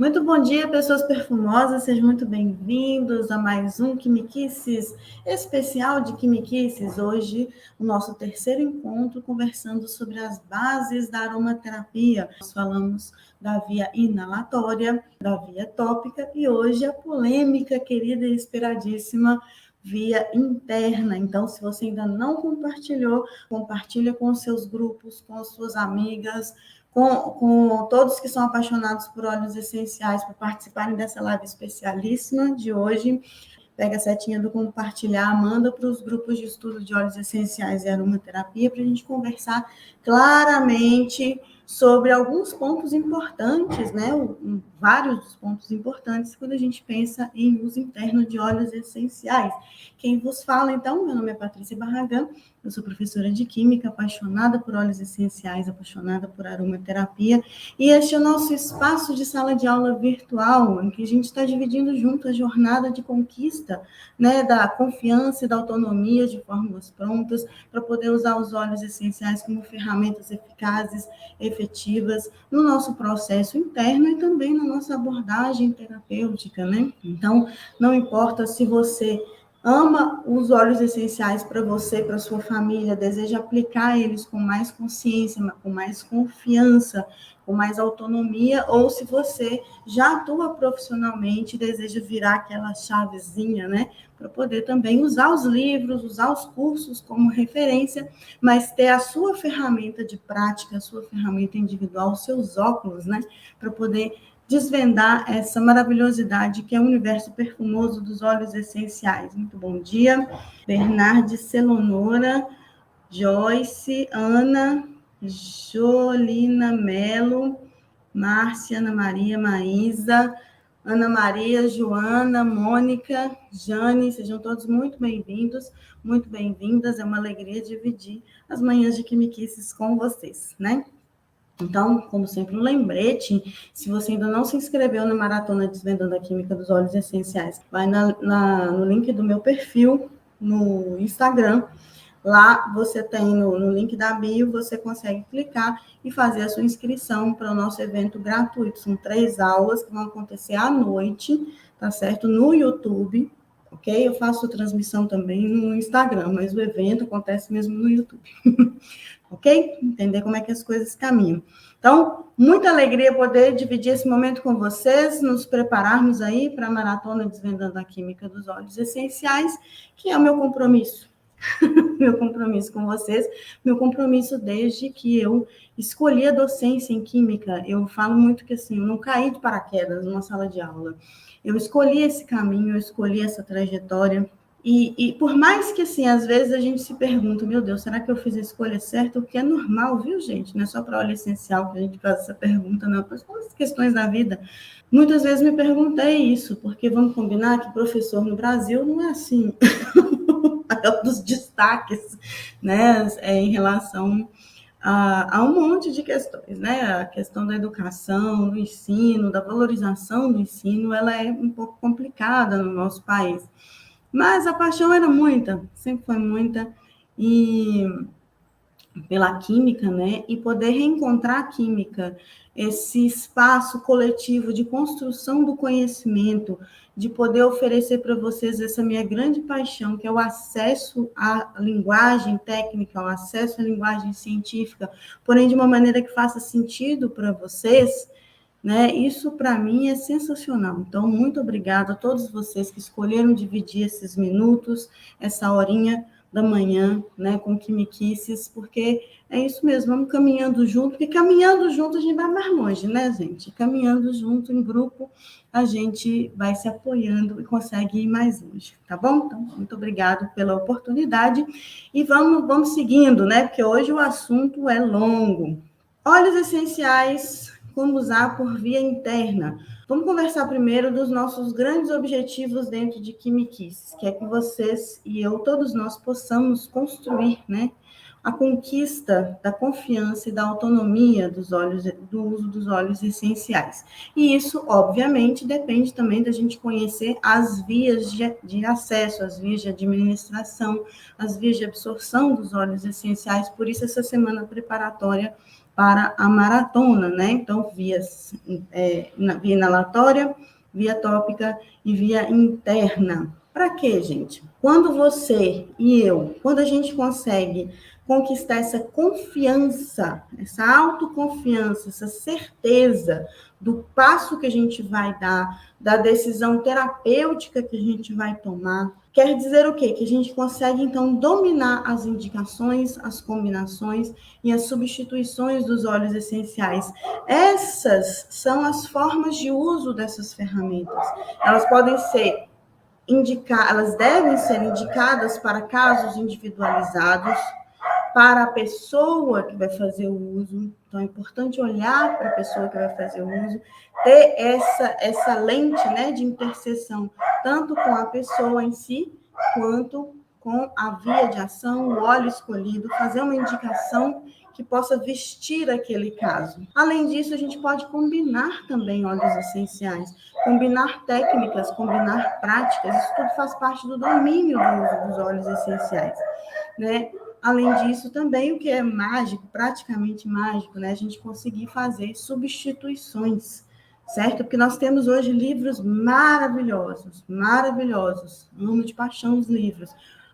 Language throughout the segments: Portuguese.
Muito bom dia, pessoas perfumosas, sejam muito bem-vindos a mais um Quimiquices especial de Quimiquices. Hoje, o nosso terceiro encontro, conversando sobre as bases da aromaterapia. Nós falamos da via inalatória, da via tópica e hoje a polêmica, querida e esperadíssima, via interna. Então, se você ainda não compartilhou, compartilha com os seus grupos, com as suas amigas, com todos que são apaixonados por óleos essenciais, para participarem dessa live especialíssima de hoje. Pega a setinha do compartilhar, manda para os grupos de estudo de óleos essenciais e aromaterapia para a gente conversar claramente sobre alguns pontos importantes, né? Vários dos pontos importantes quando a gente pensa em uso interno de óleos essenciais. Quem vos fala, então, meu nome é Patrícia Barragán, eu sou professora de Química, apaixonada por óleos essenciais, apaixonada por aromaterapia, e este é o nosso espaço de sala de aula virtual, em que a gente está dividindo junto a jornada de conquista, né, da confiança e da autonomia de fórmulas prontas, para poder usar os óleos essenciais como ferramentas eficazes, efetivas, no nosso processo interno e também na nossa abordagem terapêutica, né? Então, não importa se você ama os óleos essenciais para você, para sua família, deseja aplicar eles com mais consciência, com mais confiança, com mais autonomia, ou se você já atua profissionalmente e deseja virar aquela chavezinha, né, para poder também usar os livros, usar os cursos como referência, mas ter a sua ferramenta de prática, a sua ferramenta individual, os seus óculos, né, para poder desvendar essa maravilhosidade que é o universo perfumoso dos óleos essenciais. Muito bom dia, Bernardes Celonora, Joyce, Ana, Jolina Melo, Márcia, Ana Maria, Maísa, Ana Maria, Joana, Mônica, Jane, sejam todos muito bem-vindos, muito bem-vindas. É uma alegria dividir as manhãs de Quimiquices com vocês, né? Então, como sempre, um lembrete, se você ainda não se inscreveu na Maratona Desvendando a Química dos Óleos Essenciais, vai no link do meu perfil no Instagram. Lá você tem no link da bio, você consegue clicar e fazer a sua inscrição para o nosso evento gratuito. São 3 aulas que vão acontecer à noite, tá certo? No YouTube, ok? Eu faço transmissão também no Instagram, mas o evento acontece mesmo no YouTube. Ok? Entender como é que as coisas caminham. Então, muita alegria poder dividir esse momento com vocês, nos prepararmos aí para a Maratona Desvendando a Química dos Óleos Essenciais, que é o meu compromisso. Meu compromisso com vocês, meu compromisso desde que eu escolhi a docência em Química. Eu falo muito que, assim, eu não caí de paraquedas numa sala de aula. Eu escolhi esse caminho, eu escolhi essa trajetória. E por mais que, assim, às vezes a gente se pergunta, meu Deus, será que eu fiz a escolha certa? O que é normal, viu, gente? Não é só para óleo essencial que a gente faz essa pergunta, não. Para todas as questões da vida. Muitas vezes me perguntei isso, porque vamos combinar que professor no Brasil não é assim, dos destaques, né, em relação a um monte de questões, né? A questão da educação, do ensino, da valorização do ensino, ela é um pouco complicada no nosso país. Mas a paixão era muita, sempre foi muita, e pela química, né? E poder reencontrar a química, esse espaço coletivo de construção do conhecimento, de poder oferecer para vocês essa minha grande paixão, que é o acesso à linguagem técnica, o acesso à linguagem científica, porém de uma maneira que faça sentido para vocês, né? Isso para mim é sensacional. Então, muito obrigada a todos vocês que escolheram dividir esses minutos, essa horinha da manhã, né, com Quimiquices, porque é isso mesmo, vamos caminhando junto, porque caminhando junto a gente vai mais longe, né, gente? Caminhando junto em grupo, a gente vai se apoiando e consegue ir mais longe, tá bom? Então, muito obrigada pela oportunidade e vamos seguindo, né, porque hoje o assunto é longo. Óleos essenciais, como usar por via interna. Vamos conversar primeiro dos nossos grandes objetivos dentro de Quimiquices, que é que vocês e eu, todos nós, possamos construir, né, a conquista da confiança e da autonomia do uso dos óleos essenciais. E isso, obviamente, depende também da gente conhecer as vias de acesso, as vias de administração, as vias de absorção dos óleos essenciais. Por isso, essa semana preparatória para a maratona, né? Então, via inalatória, via tópica e via interna. Para quê, gente? Quando você e eu, quando a gente consegue conquistar essa confiança, essa autoconfiança, essa certeza do passo que a gente vai dar, da decisão terapêutica que a gente vai tomar, quer dizer o quê? Que a gente consegue, então, dominar as indicações, as combinações e as substituições dos óleos essenciais. Essas são as formas de uso dessas ferramentas. Elas podem ser elas devem ser indicadas para casos individualizados, para a pessoa que vai fazer o uso. Então, é importante olhar para a pessoa que vai fazer o uso, ter essa lente, né, de interseção, tanto com a pessoa em si, quanto com a via de ação, o óleo escolhido, fazer uma indicação que possa vestir aquele caso. Além disso, a gente pode combinar também óleos essenciais, combinar técnicas, combinar práticas, isso tudo faz parte do domínio do uso dos óleos essenciais, né? Além disso, também o que é mágico, praticamente mágico, né? A gente conseguir fazer substituições, certo? Porque nós temos hoje livros maravilhosos, maravilhosos. Amo de paixão os livros.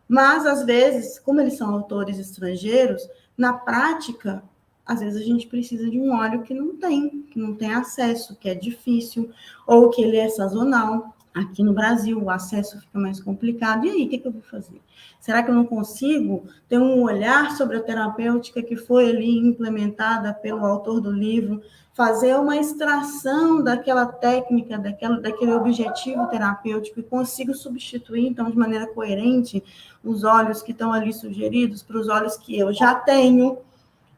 Mas, às vezes, como eles são autores estrangeiros, na prática, às vezes a gente precisa de um óleo que não tem acesso, que é difícil, ou que ele é sazonal. Aqui no Brasil, o acesso fica mais complicado. E aí, o que eu vou fazer? Será que eu não consigo ter um olhar sobre a terapêutica que foi ali implementada pelo autor do livro, fazer uma extração daquela técnica, daquele objetivo terapêutico e consigo substituir, então, de maneira coerente, os óleos que estão ali sugeridos para os óleos que eu já tenho,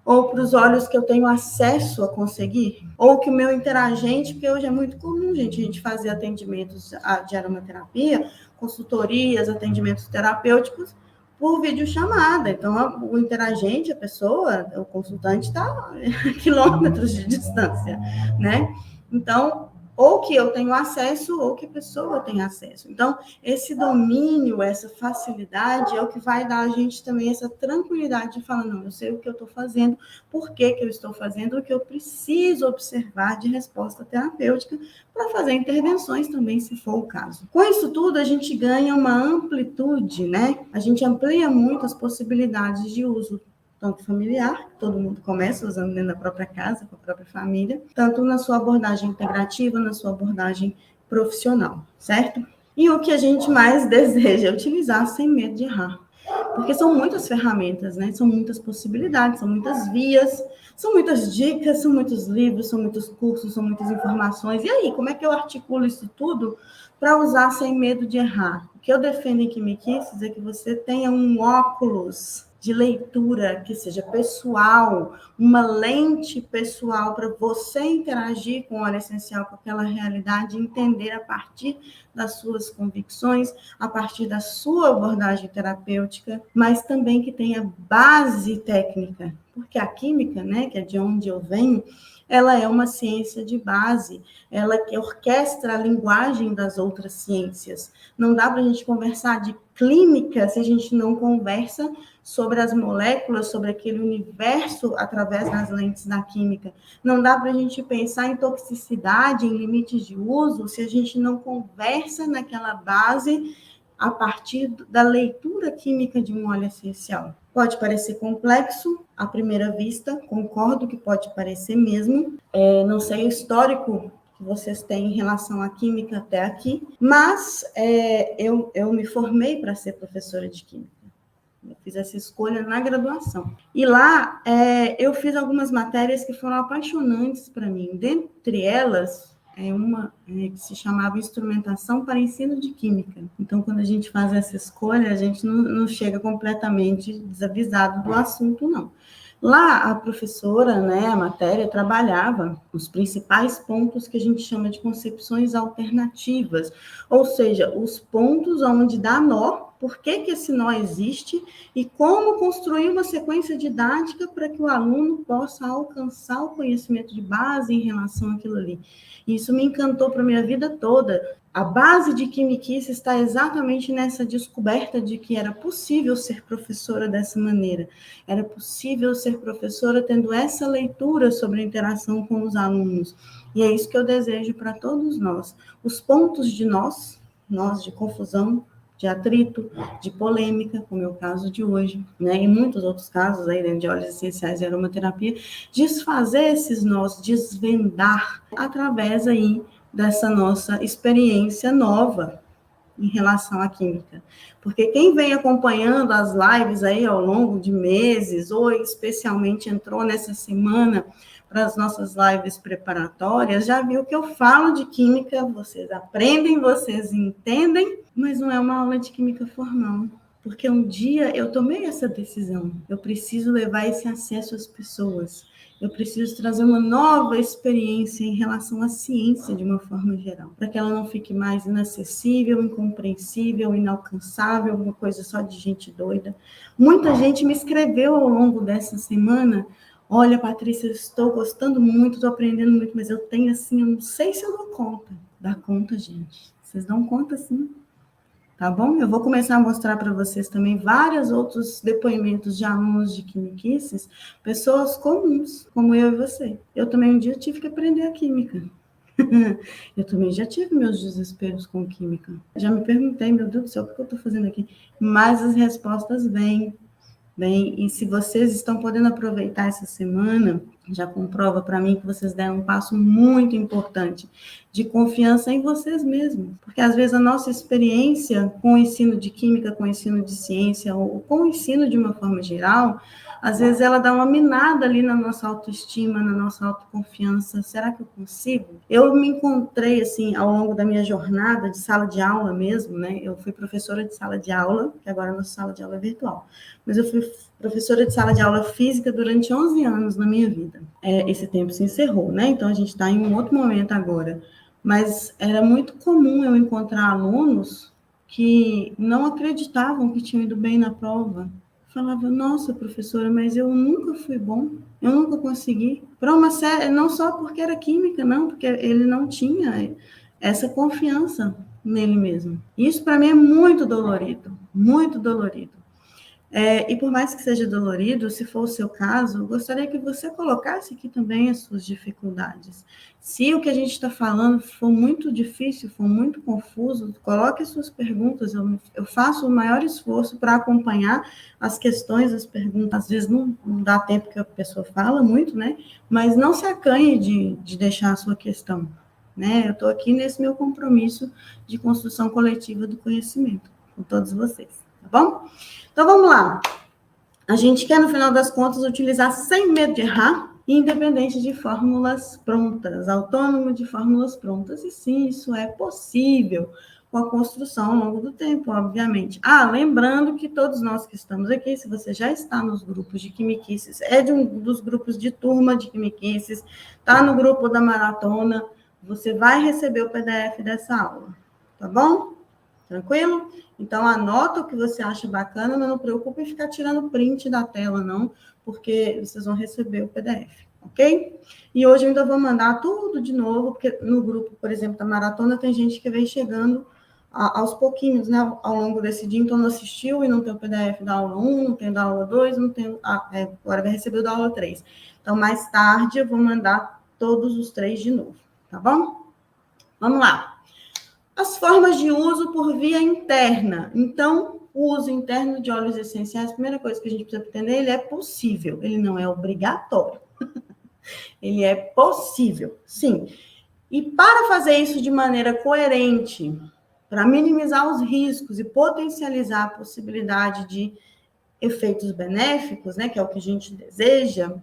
ou para os óleos que eu tenho acesso a conseguir, ou que o meu interagente, porque hoje é muito comum, gente, a gente fazer atendimentos de aromaterapia, consultorias, atendimentos terapêuticos por videochamada. Então, o interagente, a pessoa, o consultante está a quilômetros de distância, né? Então, ou que eu tenho acesso, ou que a pessoa tem acesso. Então, esse domínio, essa facilidade é o que vai dar a gente também essa tranquilidade de falar, não, eu sei o que eu estou fazendo, por que eu estou fazendo, o que eu preciso observar de resposta terapêutica para fazer intervenções também, se for o caso. Com isso tudo, a gente ganha uma amplitude, né? A gente amplia muito as possibilidades de uso, tanto familiar, todo mundo começa usando dentro da própria casa, com a própria família, tanto na sua abordagem integrativa, na sua abordagem profissional, certo? E o que a gente mais deseja é utilizar sem medo de errar. Porque são muitas ferramentas, né? São muitas possibilidades, são muitas vias, são muitas dicas, são muitos livros, são muitos cursos, são muitas informações. E aí, como é que eu articulo isso tudo para usar sem medo de errar? O que eu defendo em Quimiquices é que você tenha um óculos de leitura que seja pessoal, uma lente pessoal para você interagir com o óleo essencial, com aquela realidade, entender a partir das suas convicções, a partir da sua abordagem terapêutica, mas também que tenha base técnica, porque a química, né, que é de onde eu venho, ela é uma ciência de base, ela que orquestra a linguagem das outras ciências. Não dá para a gente conversar de clínica se a gente não conversa sobre as moléculas, sobre aquele universo através das lentes da química. Não dá para a gente pensar em toxicidade, em limites de uso, se a gente não conversa naquela base a partir da leitura química de um óleo essencial. Pode parecer complexo à primeira vista, concordo que pode parecer mesmo. Não sei o histórico que vocês têm em relação à química até aqui, mas eu me formei para ser professora de química. Eu fiz essa escolha na graduação. E lá eu fiz algumas matérias que foram apaixonantes para mim. Dentre elas, uma que se chamava Instrumentação para Ensino de Química. Então, quando a gente faz essa escolha, a gente não chega completamente desavisado do assunto, não. Lá, a professora, né, a matéria, trabalhava os principais pontos que a gente chama de concepções alternativas, ou seja, os pontos onde dá nó por que que esse nó existe e como construir uma sequência didática para que o aluno possa alcançar o conhecimento de base em relação àquilo ali. Isso me encantou para a minha vida toda. A base de Quimiquice está exatamente nessa descoberta de que era possível ser professora dessa maneira. Era possível ser professora tendo essa leitura sobre a interação com os alunos. E é isso que eu desejo para todos nós. Os pontos de nós de confusão, de atrito, de polêmica, como é o caso de hoje, né? E muitos outros casos aí dentro de óleos essenciais e aromaterapia, desfazer esses nós, desvendar através aí dessa nossa experiência nova em relação à química. Porque quem vem acompanhando as lives aí ao longo de meses, ou especialmente entrou nessa semana para as nossas lives preparatórias, já viu que eu falo de química, vocês aprendem, vocês entendem, mas não é uma aula de química formal. Porque um dia eu tomei essa decisão, eu preciso levar esse acesso às pessoas, eu preciso trazer uma nova experiência em relação à ciência de uma forma geral, para que ela não fique mais inacessível, incompreensível, inalcançável, uma coisa só de gente doida. Muita gente me escreveu ao longo dessa semana: olha, Patrícia, eu estou gostando muito, estou aprendendo muito, mas eu tenho assim, eu não sei se eu dou conta. Dá conta, gente. Vocês dão conta, sim. Tá bom? Eu vou começar a mostrar para vocês também vários outros depoimentos de alunos de quimiquices, pessoas comuns, como eu e você. Eu também um dia tive que aprender a química. Eu também já tive meus desesperos com química. Já me perguntei, meu Deus do céu, o que eu estou fazendo aqui? Mas as respostas vêm. Bem, e se vocês estão podendo aproveitar essa semana, já comprova para mim que vocês deram um passo muito importante de confiança em vocês mesmos. Porque às vezes a nossa experiência com o ensino de química, com o ensino de ciência, ou com o ensino de uma forma geral, às vezes ela dá uma minada ali na nossa autoestima, na nossa autoconfiança. Será que eu consigo? Eu me encontrei, assim, ao longo da minha jornada de sala de aula mesmo, né? Eu fui professora de sala de aula, que agora a nossa sala de aula é virtual. Mas eu fui professora de sala de aula física durante 11 anos na minha vida. Esse tempo se encerrou, né? Então, a gente está em um outro momento agora. Mas era muito comum eu encontrar alunos que não acreditavam que tinham ido bem na prova. Falava, nossa, professora, mas eu nunca fui bom, eu nunca consegui. Para uma série, não só porque era química, não, porque ele não tinha essa confiança nele mesmo. Isso para mim é muito dolorido, muito dolorido. E por mais que seja dolorido, se for o seu caso, eu gostaria que você colocasse aqui também as suas dificuldades. Se o que a gente está falando for muito difícil, for muito confuso, coloque as suas perguntas. Eu faço o maior esforço para acompanhar as questões, as perguntas. Às vezes não dá tempo que a pessoa fala muito, né? Mas não se acanhe de deixar a sua questão, né? Eu estou aqui nesse meu compromisso de construção coletiva do conhecimento com todos vocês, tá bom? Então, vamos lá. A gente quer, no final das contas, utilizar sem medo de errar, independente de fórmulas prontas, autônomo de fórmulas prontas. E sim, isso é possível com a construção ao longo do tempo, obviamente. Lembrando que todos nós que estamos aqui, se você já está nos grupos de quimiquices, é de um dos grupos de turma de quimiquices, está no grupo da maratona, você vai receber o PDF dessa aula, tá bom? Tranquilo? Então, anota o que você acha bacana, mas não preocupe em ficar tirando print da tela, não, porque vocês vão receber o PDF, ok? E hoje eu ainda vou mandar tudo de novo, porque no grupo, por exemplo, da maratona, tem gente que vem chegando aos pouquinhos, né, ao longo desse dia, então não assistiu e não tem o PDF da aula 1, não tem da aula 2, não tem, agora vai receber o da aula 3. Então, mais tarde, eu vou mandar todos os 3 de novo, tá bom? Vamos lá. As formas de uso por via interna. Então, o uso interno de óleos essenciais, a primeira coisa que a gente precisa entender, ele é possível, ele não é obrigatório. Ele é possível, sim. E para fazer isso de maneira coerente, para minimizar os riscos e potencializar a possibilidade de efeitos benéficos, né, que é o que a gente deseja,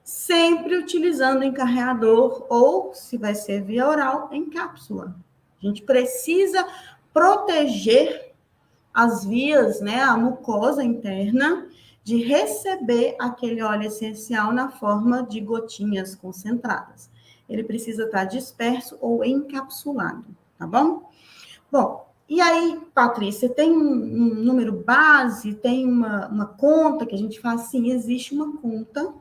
sempre utilizando encarreador ou, se vai ser via oral, em cápsula. A gente precisa proteger as vias, né, a mucosa interna, de receber aquele óleo essencial na forma de gotinhas concentradas. Ele precisa estar disperso ou encapsulado, tá bom? Bom, E aí, Patrícia, tem um número base, tem uma conta que a gente faz? Sim, existe uma conta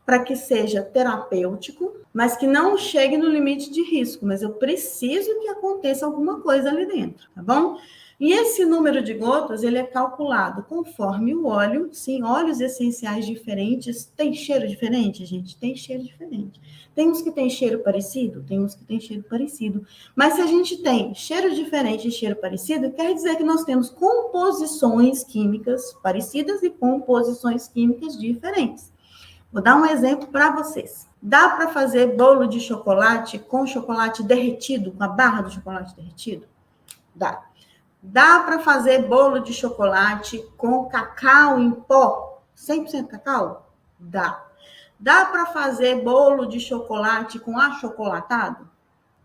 para que seja terapêutico, mas que não chegue no limite de risco, mas eu preciso que aconteça alguma coisa ali dentro, tá bom? E esse número de gotas, ele é calculado conforme o óleo, sim, óleos essenciais diferentes. Tem cheiro diferente, gente? Tem cheiro diferente. Tem uns que tem cheiro parecido? Tem uns que tem cheiro parecido. Mas se a gente tem cheiro diferente e cheiro parecido, quer dizer que nós temos composições químicas parecidas e composições químicas diferentes. Vou dar um exemplo para vocês. Dá para fazer bolo de chocolate com chocolate derretido, com a barra do chocolate derretido? Dá. Dá para fazer bolo de chocolate com cacau em pó? 100% cacau? Dá. Dá para fazer bolo de chocolate com achocolatado?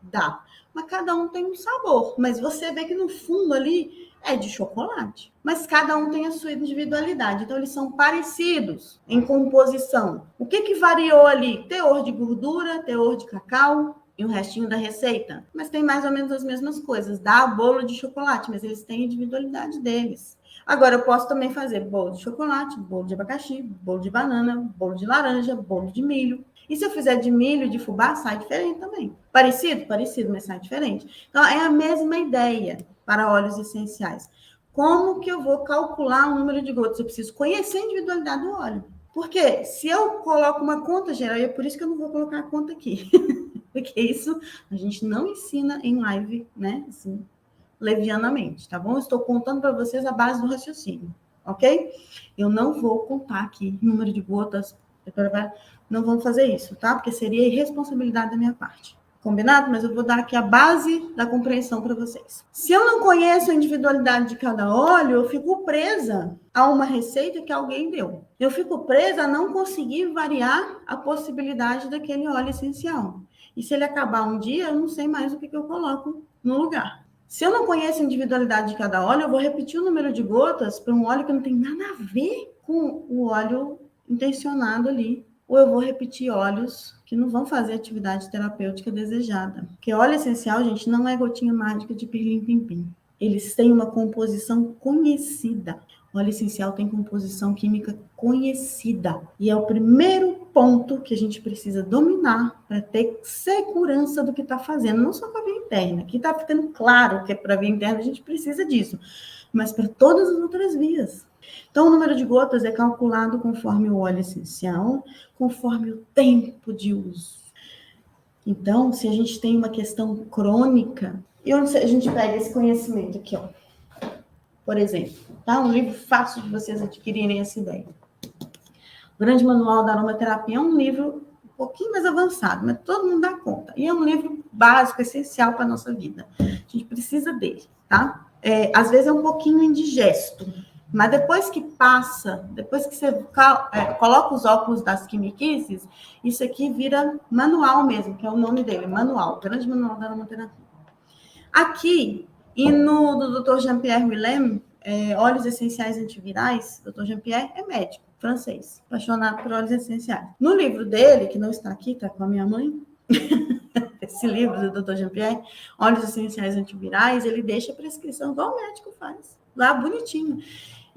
Dá. Mas cada um tem um sabor. Mas você vê que no fundo ali é de chocolate. Mas cada um tem a sua individualidade. Então, eles são parecidos em composição. O que variou ali? Teor de gordura, teor de cacau e o restinho da receita. Mas tem mais ou menos as mesmas coisas. Dá bolo de chocolate, mas eles têm a individualidade deles. Agora, eu posso também fazer bolo de chocolate, bolo de abacaxi, bolo de banana, bolo de laranja, bolo de milho. E se eu fizer de milho e de fubá, sai diferente também. Parecido? Parecido, mas sai diferente. Então, é a mesma ideia para óleos essenciais. Como que eu vou calcular o número de gotas? Eu preciso conhecer a individualidade do óleo. Porque se eu coloco uma conta geral, e é por isso que eu não vou colocar a conta aqui. Porque isso a gente não ensina em live, né? Assim, levianamente, tá bom? Eu estou contando para vocês a base do raciocínio, ok? Eu não vou contar aqui número de gotas, não vamos fazer isso, tá? Porque seria irresponsabilidade da minha parte. Combinado? Mas eu vou dar aqui a base da compreensão para vocês. Se eu não conheço a individualidade de cada óleo, eu fico presa a uma receita que alguém deu. Eu fico presa a não conseguir variar a possibilidade daquele óleo essencial. E se ele acabar um dia, eu não sei mais o que eu coloco no lugar. Se eu não conheço a individualidade de cada óleo, eu vou repetir o número de gotas para um óleo que não tem nada a ver com o óleo intencionado ali. Ou eu vou repetir óleos que não vão fazer a atividade terapêutica desejada. Porque óleo essencial, gente, não é gotinha mágica de pirlim-pim-pim. Eles têm uma composição conhecida. O óleo essencial tem composição química conhecida. E é o primeiro ponto que a gente precisa dominar para ter segurança do que está fazendo. Não só para a via interna. Aqui está ficando claro que para a via interna a gente precisa disso. Mas para todas as outras vias. Então, o número de gotas é calculado conforme o óleo essencial, conforme o tempo de uso. Então, se a gente tem uma questão crônica, e onde a gente pega esse conhecimento aqui, ó? Por exemplo, tá? Um livro fácil de vocês adquirirem essa ideia. O Grande Manual da Aromaterapia é um livro um pouquinho mais avançado, mas todo mundo dá conta. E é um livro básico, essencial para a nossa vida. A gente precisa dele, tá? Às vezes é um pouquinho indigesto, mas depois que passa, depois que você coloca os óculos das quimiquices, isso aqui vira manual mesmo, que é o nome dele, manual, Grande Manual da Aromaterapia. Aqui, e no do Dr. Jean-Pierre Willem, óleos essenciais antivirais, Dr. Jean-Pierre é médico, francês, apaixonado por óleos essenciais. No livro dele, que não está aqui, está com a minha mãe, esse livro do Dr. Jean-Pierre, óleos essenciais antivirais, ele deixa a prescrição igual o médico faz, lá bonitinho.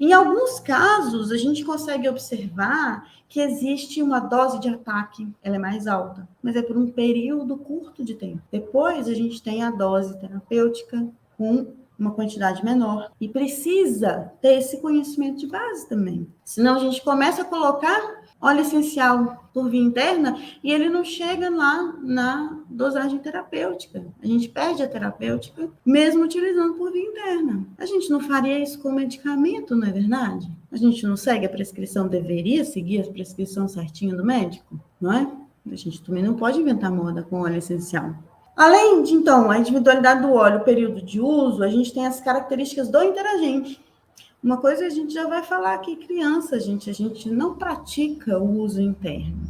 Em alguns casos, a gente consegue observar que existe uma dose de ataque, ela é mais alta, mas é por um período curto de tempo. Depois, a gente tem a dose terapêutica com uma quantidade menor. E precisa ter esse conhecimento de base também. Senão, a gente começa a colocar óleo essencial por via interna e ele não chega lá na dosagem terapêutica. A gente perde a terapêutica mesmo utilizando por via interna. A gente não faria isso com medicamento, não é verdade? A gente não segue a prescrição, deveria seguir a prescrição certinha do médico, não é? A gente também não pode inventar moda com óleo essencial. Além de, então, a individualidade do óleo, o período de uso, a gente tem as características do interagente. Uma coisa a gente já vai falar aqui, criança, gente, a gente não pratica o uso interno.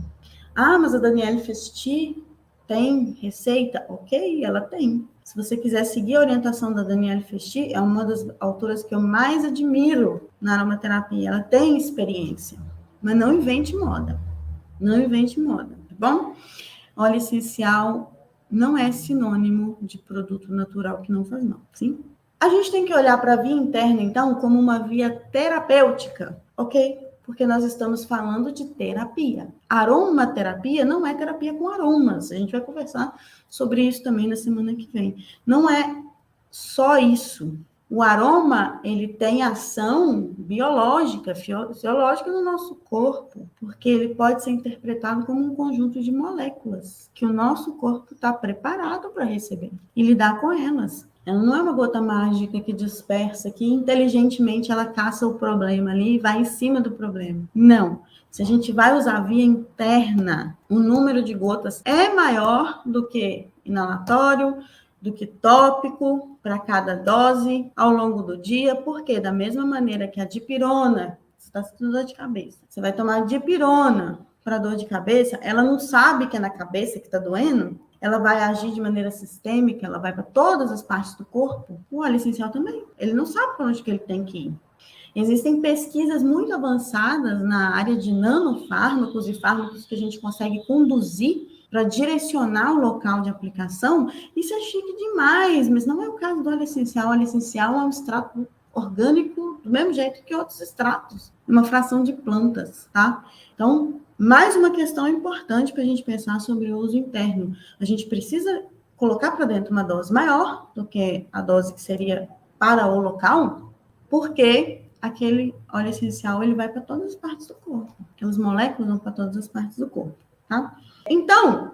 Ah, mas a Danielle Festi tem receita? Ok, ela tem. Se você quiser seguir a orientação da Danielle Festi, é uma das autoras que eu mais admiro na aromaterapia. Ela tem experiência, mas não invente moda. Não invente moda, tá bom? Óleo essencial não é sinônimo de produto natural que não faz mal, sim? A gente tem que olhar para a via interna, então, como uma via terapêutica, ok? Porque nós estamos falando de terapia. Aromaterapia não é terapia com aromas. A gente vai conversar sobre isso também na semana que vem. Não é só isso. O aroma, ele tem ação biológica, fisiológica no nosso corpo, porque ele pode ser interpretado como um conjunto de moléculas que o nosso corpo está preparado para receber e lidar com elas. Ela não é uma gota mágica que dispersa, que inteligentemente ela caça o problema ali e vai em cima do problema. Não. Se a gente vai usar a via interna, o número de gotas é maior do que inalatório, do que tópico para cada dose ao longo do dia, porque da mesma maneira que a dipirona, você está sentindo dor de cabeça, você vai tomar dipirona para dor de cabeça, ela não sabe que é na cabeça que está doendo, ela vai agir de maneira sistêmica, ela vai para todas as partes do corpo. O óleo essencial também, ele não sabe para onde que ele tem que ir. Existem pesquisas muito avançadas na área de nanofármacos e fármacos que a gente consegue conduzir para direcionar o local de aplicação. Isso é chique demais, mas não é o caso do óleo essencial. O óleo essencial é um extrato orgânico do mesmo jeito que outros extratos, uma fração de plantas, tá? Então, mais uma questão importante para a gente pensar sobre o uso interno. A gente precisa colocar para dentro uma dose maior do que a dose que seria para o local, porque aquele óleo essencial ele vai para todas as partes do corpo. Aquelas moléculas vão para todas as partes do corpo, tá? Então,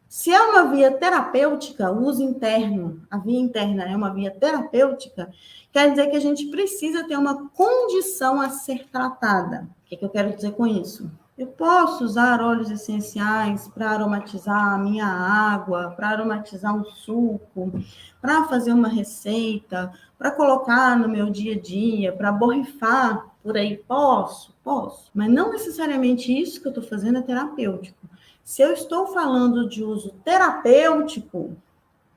se é uma via terapêutica, o uso interno, a via interna é uma via terapêutica, quer dizer que a gente precisa ter uma condição a ser tratada. O que eu quero dizer com isso? Eu posso usar óleos essenciais para aromatizar a minha água, para aromatizar um suco, para fazer uma receita, para colocar no meu dia a dia, para borrifar por aí. Posso. Mas não necessariamente isso que eu estou fazendo é terapêutico. Se eu estou falando de uso terapêutico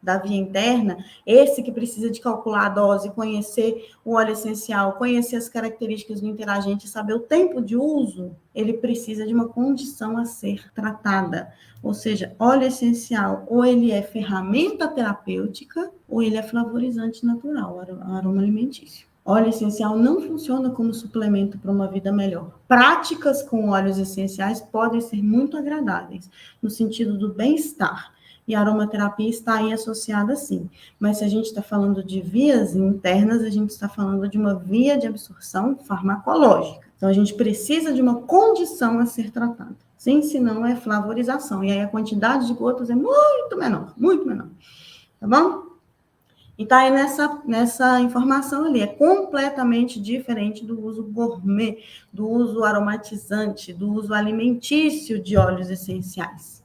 da via interna, esse que precisa de calcular a dose, conhecer o óleo essencial, conhecer as características do interagente, saber o tempo de uso, ele precisa de uma condição a ser tratada. Ou seja, óleo essencial, ou ele é ferramenta terapêutica, ou ele é flavorizante natural, aroma alimentício. Óleo essencial não funciona como suplemento para uma vida melhor. Práticas com óleos essenciais podem ser muito agradáveis, no sentido do bem-estar. E a aromaterapia está aí associada sim. Mas se a gente está falando de vias internas, a gente está falando de uma via de absorção farmacológica. Então, a gente precisa de uma condição a ser tratada. Sim, senão é flavorização. E aí a quantidade de gotas é muito menor. Tá bom? E tá aí nessa informação ali. É completamente diferente do uso gourmet, do uso aromatizante, do uso alimentício de óleos essenciais.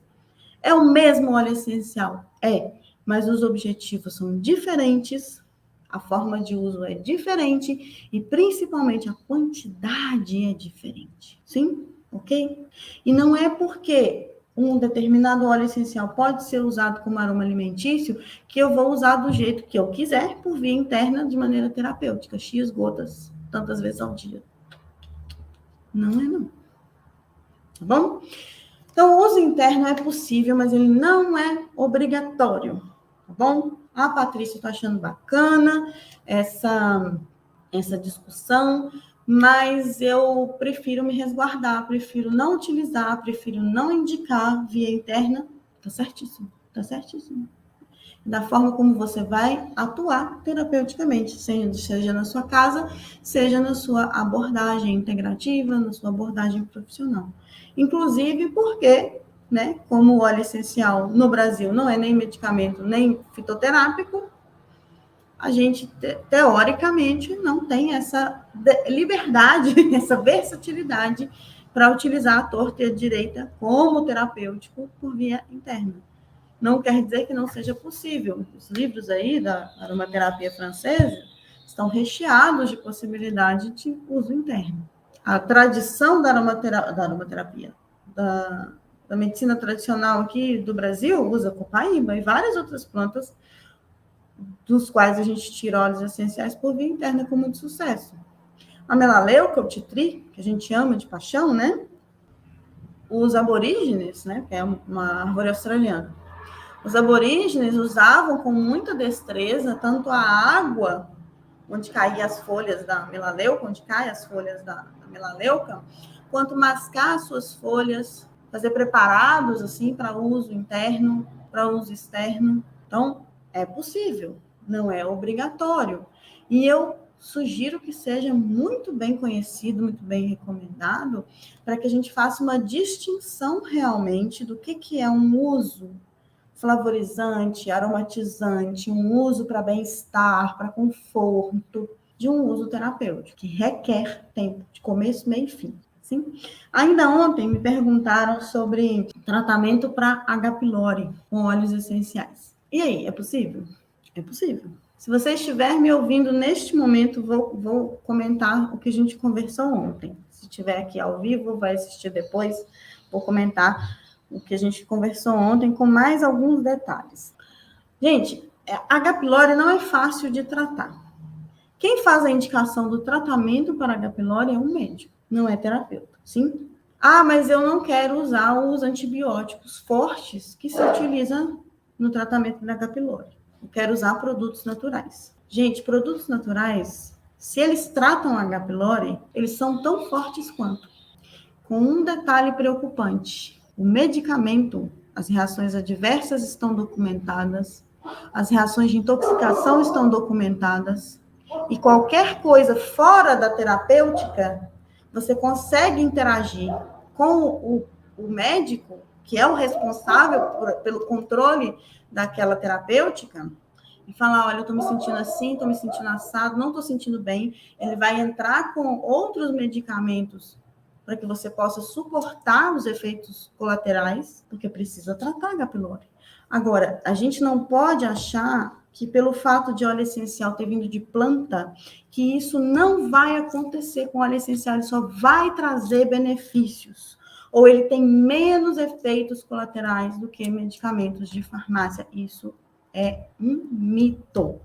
É o mesmo óleo essencial? É, mas os objetivos são diferentes, a forma de uso é diferente e, principalmente, a quantidade é diferente. Sim? Ok? E não é porque um determinado óleo essencial pode ser usado como aroma alimentício que eu vou usar do jeito que eu quiser, por via interna, de maneira terapêutica, X gotas, tantas vezes ao dia. Não é, não. Tá bom? Então, o uso interno é possível, mas ele não é obrigatório, tá bom? A Patrícia está achando bacana essa discussão, mas eu prefiro me resguardar, prefiro não utilizar, prefiro não indicar via interna. Tá certíssimo. Da forma como você vai atuar terapeuticamente, seja na sua casa, seja na sua abordagem integrativa, na sua abordagem profissional. Inclusive porque, né, como o óleo essencial no Brasil não é nem medicamento, nem fitoterápico, a gente, teoricamente, não tem essa liberdade, essa versatilidade para utilizar a torta e a direita como terapêutico por via interna. Não quer dizer que não seja possível. Os livros aí da aromaterapia francesa estão recheados de possibilidade de uso interno. A tradição da aromaterapia, da medicina tradicional aqui do Brasil, usa copaíba e várias outras plantas, dos quais a gente tira óleos essenciais por via interna com muito sucesso. A melaleuca, o titri, que a gente ama de paixão, né? Os aborígenes, né? Que é uma árvore australiana. Os aborígenes usavam com muita destreza tanto a água onde caem as folhas da melaleuca, onde caem as folhas da melaleuca, quanto mascar as suas folhas, fazer preparados assim para uso interno, para uso externo. Então, é possível, não é obrigatório. E eu sugiro que seja muito bem conhecido, muito bem recomendado, para que a gente faça uma distinção realmente do que é um uso flavorizante, aromatizante, um uso para bem-estar, para conforto, de um uso terapêutico, que requer tempo de começo, meio e fim. Sim? Ainda ontem me perguntaram sobre tratamento para H. pylori com óleos essenciais. E aí, é possível? É possível. Se você estiver me ouvindo neste momento, vou comentar o que a gente conversou ontem. Se estiver aqui ao vivo, vai assistir depois, vou comentar o que a gente conversou ontem com mais alguns detalhes. Gente, H. pylori não é fácil de tratar. Quem faz a indicação do tratamento para H. pylori é um médico, não é terapeuta, sim? Ah, mas eu não quero usar os antibióticos fortes que se utilizam no tratamento da H. pylori. Eu quero usar produtos naturais. Gente, produtos naturais, se eles tratam a H. pylori, eles são tão fortes quanto. Com um detalhe preocupante: o medicamento, as reações adversas estão documentadas, as reações de intoxicação estão documentadas, e qualquer coisa fora da terapêutica, você consegue interagir com o médico, que é o responsável pelo controle daquela terapêutica, e falar, olha, eu estou me sentindo assim, estou me sentindo assado, não estou sentindo bem. Ele vai entrar com outros medicamentos para que você possa suportar os efeitos colaterais, porque precisa tratar H. pylori. Agora, a gente não pode achar que pelo fato de óleo essencial ter vindo de planta, que isso não vai acontecer com óleo essencial, ele só vai trazer benefícios. Ou ele tem menos efeitos colaterais do que medicamentos de farmácia. Isso é um mito.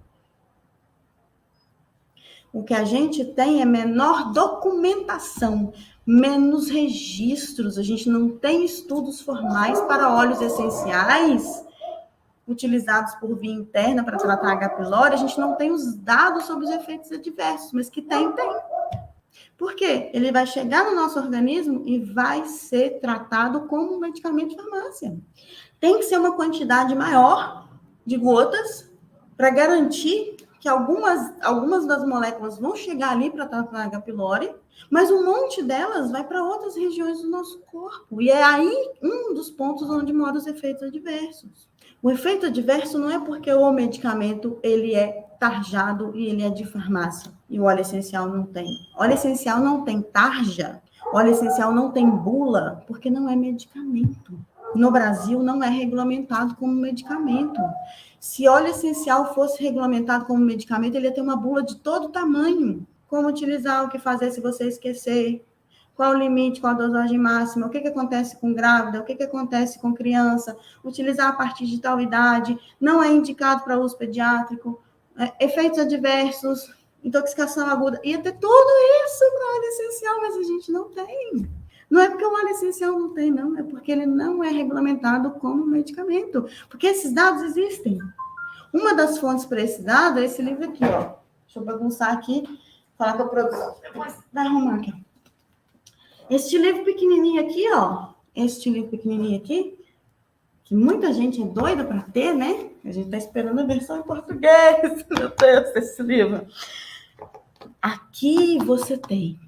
O que a gente tem é menor documentação, menos registros. A gente não tem estudos formais para óleos essenciais utilizados por via interna para tratar H. pylori. A gente não tem os dados sobre os efeitos adversos, mas que tem. Por quê? Ele vai chegar no nosso organismo e vai ser tratado como um medicamento de farmácia. Tem que ser uma quantidade maior de gotas para garantir que algumas das moléculas vão chegar ali para tratar H. pylori, mas um monte delas vai para outras regiões do nosso corpo. E é aí um dos pontos onde moram os efeitos adversos. O efeito adverso não é porque o medicamento ele é tarjado e ele é de farmácia, e o óleo essencial não tem. Óleo essencial não tem tarja, óleo essencial não tem bula, porque não é medicamento. No Brasil, não é regulamentado como medicamento. Se óleo essencial fosse regulamentado como medicamento, ele ia ter uma bula de todo tamanho. Como utilizar, o que fazer se você esquecer, qual o limite, qual a dosagem máxima, o que acontece com grávida, o que acontece com criança, utilizar a partir de tal idade, não é indicado para uso pediátrico, efeitos adversos, intoxicação aguda, ia ter tudo isso para óleo essencial, mas a gente não tem. Não é porque o óleo essencial não tem, não. É porque ele não é regulamentado como medicamento. Porque esses dados existem. Uma das fontes para esse dado é esse livro aqui, ó. Deixa eu bagunçar aqui, falar com a produção. Vai arrumar aqui. Este livro pequenininho aqui, ó. Este livro pequenininho aqui, que muita gente é doida para ter, né? A gente está esperando a versão em português. Meu Deus, esse livro. Aqui você tem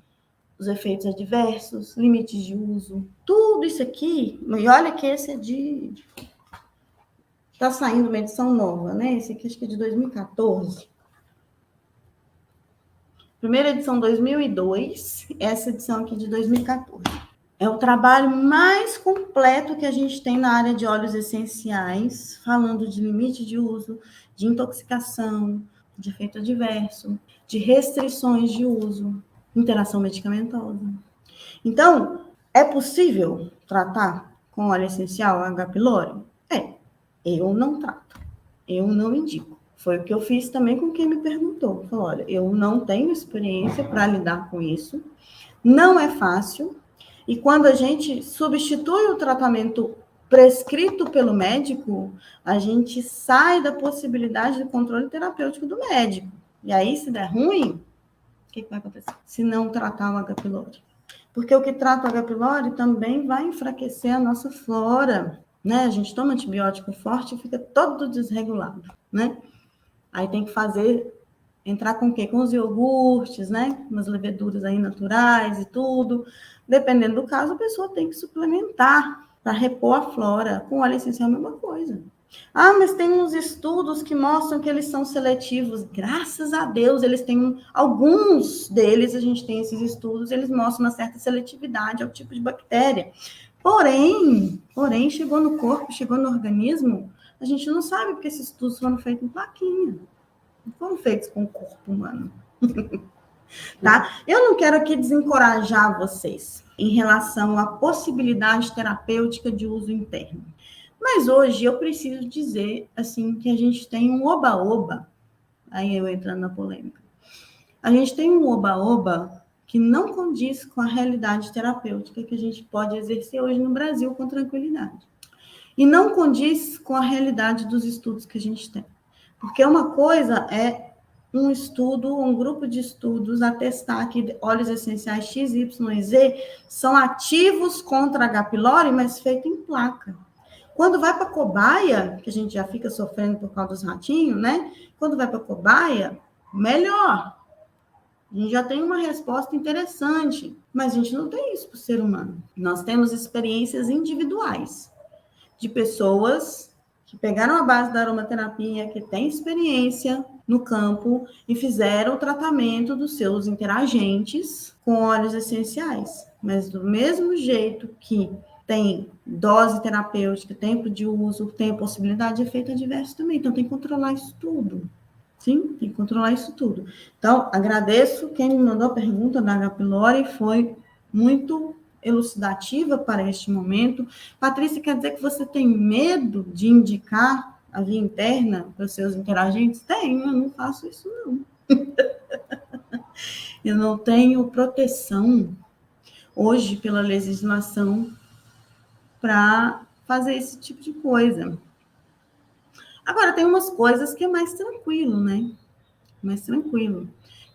os efeitos adversos, limites de uso, tudo isso aqui. E olha que esse é de... Tá saindo uma edição nova, né? Esse aqui acho que é de 2014. Primeira edição 2002, essa edição aqui de 2014. É o trabalho mais completo que a gente tem na área de óleos essenciais, falando de limite de uso, de intoxicação, de efeito adverso, de restrições de uso, interação medicamentosa. Então, é possível tratar com óleo essencial H. pylori? É. Eu não trato. Eu não indico. Foi o que eu fiz também com quem me perguntou. Falou, olha, eu não tenho experiência para lidar com isso. Não é fácil. E quando a gente substitui o tratamento prescrito pelo médico, a gente sai da possibilidade do controle terapêutico do médico. E aí, se der ruim, o que vai acontecer? Se não tratar o H. pylori. Porque o que trata o H. pylori também vai enfraquecer a nossa flora, né? A gente toma antibiótico forte e fica todo desregulado, né? Aí tem que entrar com o quê? Com os iogurtes, né? Umas leveduras aí naturais e tudo. Dependendo do caso, a pessoa tem que suplementar para repor a flora. Com óleo essencial é a mesma coisa. Ah, mas tem uns estudos que mostram que eles são seletivos. Graças a Deus, eles têm alguns deles, a gente tem esses estudos, eles mostram uma certa seletividade ao tipo de bactéria. Porém, chegou no corpo, chegou no organismo, a gente não sabe porque esses estudos foram feitos em plaquinha. Não foram feitos com o corpo humano. Tá? Eu não quero aqui desencorajar vocês em relação à possibilidade terapêutica de uso interno. Mas hoje eu preciso dizer, assim, que a gente tem um oba-oba, aí eu entrando na polêmica, a gente tem um oba-oba que não condiz com a realidade terapêutica que a gente pode exercer hoje no Brasil com tranquilidade. E não condiz com a realidade dos estudos que a gente tem. Porque uma coisa é um estudo, um grupo de estudos atestar que óleos essenciais X, Y e Z são ativos contra H. pylori, mas feito em placa. Quando vai para a cobaia, que a gente já fica sofrendo por causa dos ratinhos, né? Quando vai para a cobaia, melhor. A gente já tem uma resposta interessante, mas a gente não tem isso para o ser humano. Nós temos experiências individuais de pessoas que pegaram a base da aromaterapia, que têm experiência no campo e fizeram o tratamento dos seus interagentes com óleos essenciais. Mas do mesmo jeito que tem dose terapêutica, tempo de uso, tem a possibilidade de efeito adverso também. Então, tem que controlar isso tudo. Sim, tem que controlar isso tudo. Então, agradeço quem me mandou a pergunta da H. pylori, foi muito elucidativa para este momento. Patrícia, quer dizer que você tem medo de indicar a via interna para os seus interagentes? Tenho, eu não faço isso, não. Eu não tenho proteção hoje pela legislação para fazer esse tipo de coisa. Agora, tem umas coisas que é mais tranquilo, né? Mais tranquilo.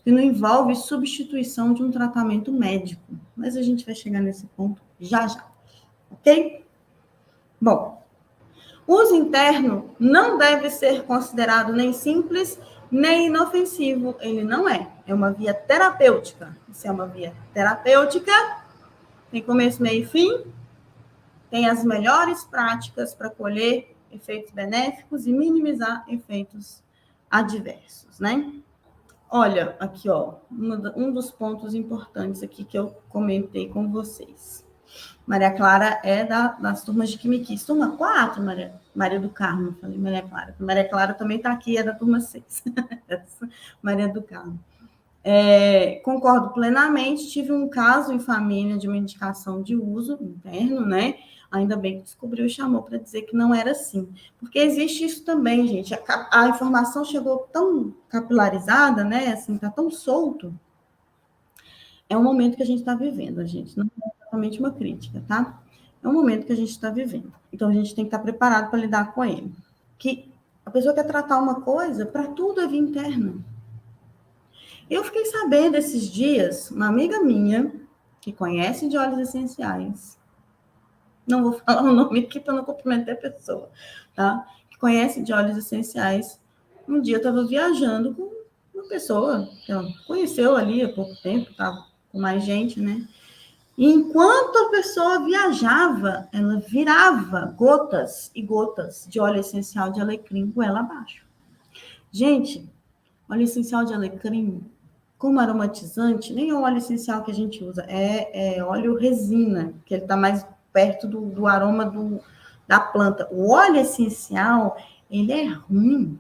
Que não envolve substituição de um tratamento médico. Mas a gente vai chegar nesse ponto já já. Ok? Bom, o uso interno não deve ser considerado nem simples, nem inofensivo. Ele não é. É uma via terapêutica. Se é uma via terapêutica, tem começo, meio e fim, tem as melhores práticas para colher efeitos benéficos e minimizar efeitos adversos, né? Olha, aqui, ó, um dos pontos importantes aqui que eu comentei com vocês. Maria Clara é das turmas de Quimiquis. Turma 4, Maria do Carmo, falei Maria Clara. Maria Clara também está aqui, é da turma 6. Maria do Carmo. Concordo plenamente, tive um caso em família de uma indicação de uso interno, né? Ainda bem que descobriu e chamou para dizer que não era assim. Porque existe isso também, gente. A informação chegou tão capilarizada, né? Assim, tá tão solto. É um momento que a gente está vivendo, gente. Não é exatamente uma crítica, tá? É um momento que a gente está vivendo. Então, a gente tem que estar preparado para lidar com ele. Que a pessoa quer tratar uma coisa, para tudo é via interna. Eu fiquei sabendo esses dias, uma amiga minha, que conhece de óleos essenciais, não vou falar o nome aqui para não comprometer a pessoa, tá? Que conhece de óleos essenciais. Um dia eu estava viajando com uma pessoa que ela conheceu ali há pouco tempo, estava com mais gente, né? E enquanto a pessoa viajava, ela virava gotas e gotas de óleo essencial de alecrim com ela abaixo. Gente, óleo essencial de alecrim, como aromatizante, nem é o óleo essencial que a gente usa, é óleo resina, que ele está mais perto do aroma da planta. O óleo essencial, ele é ruim.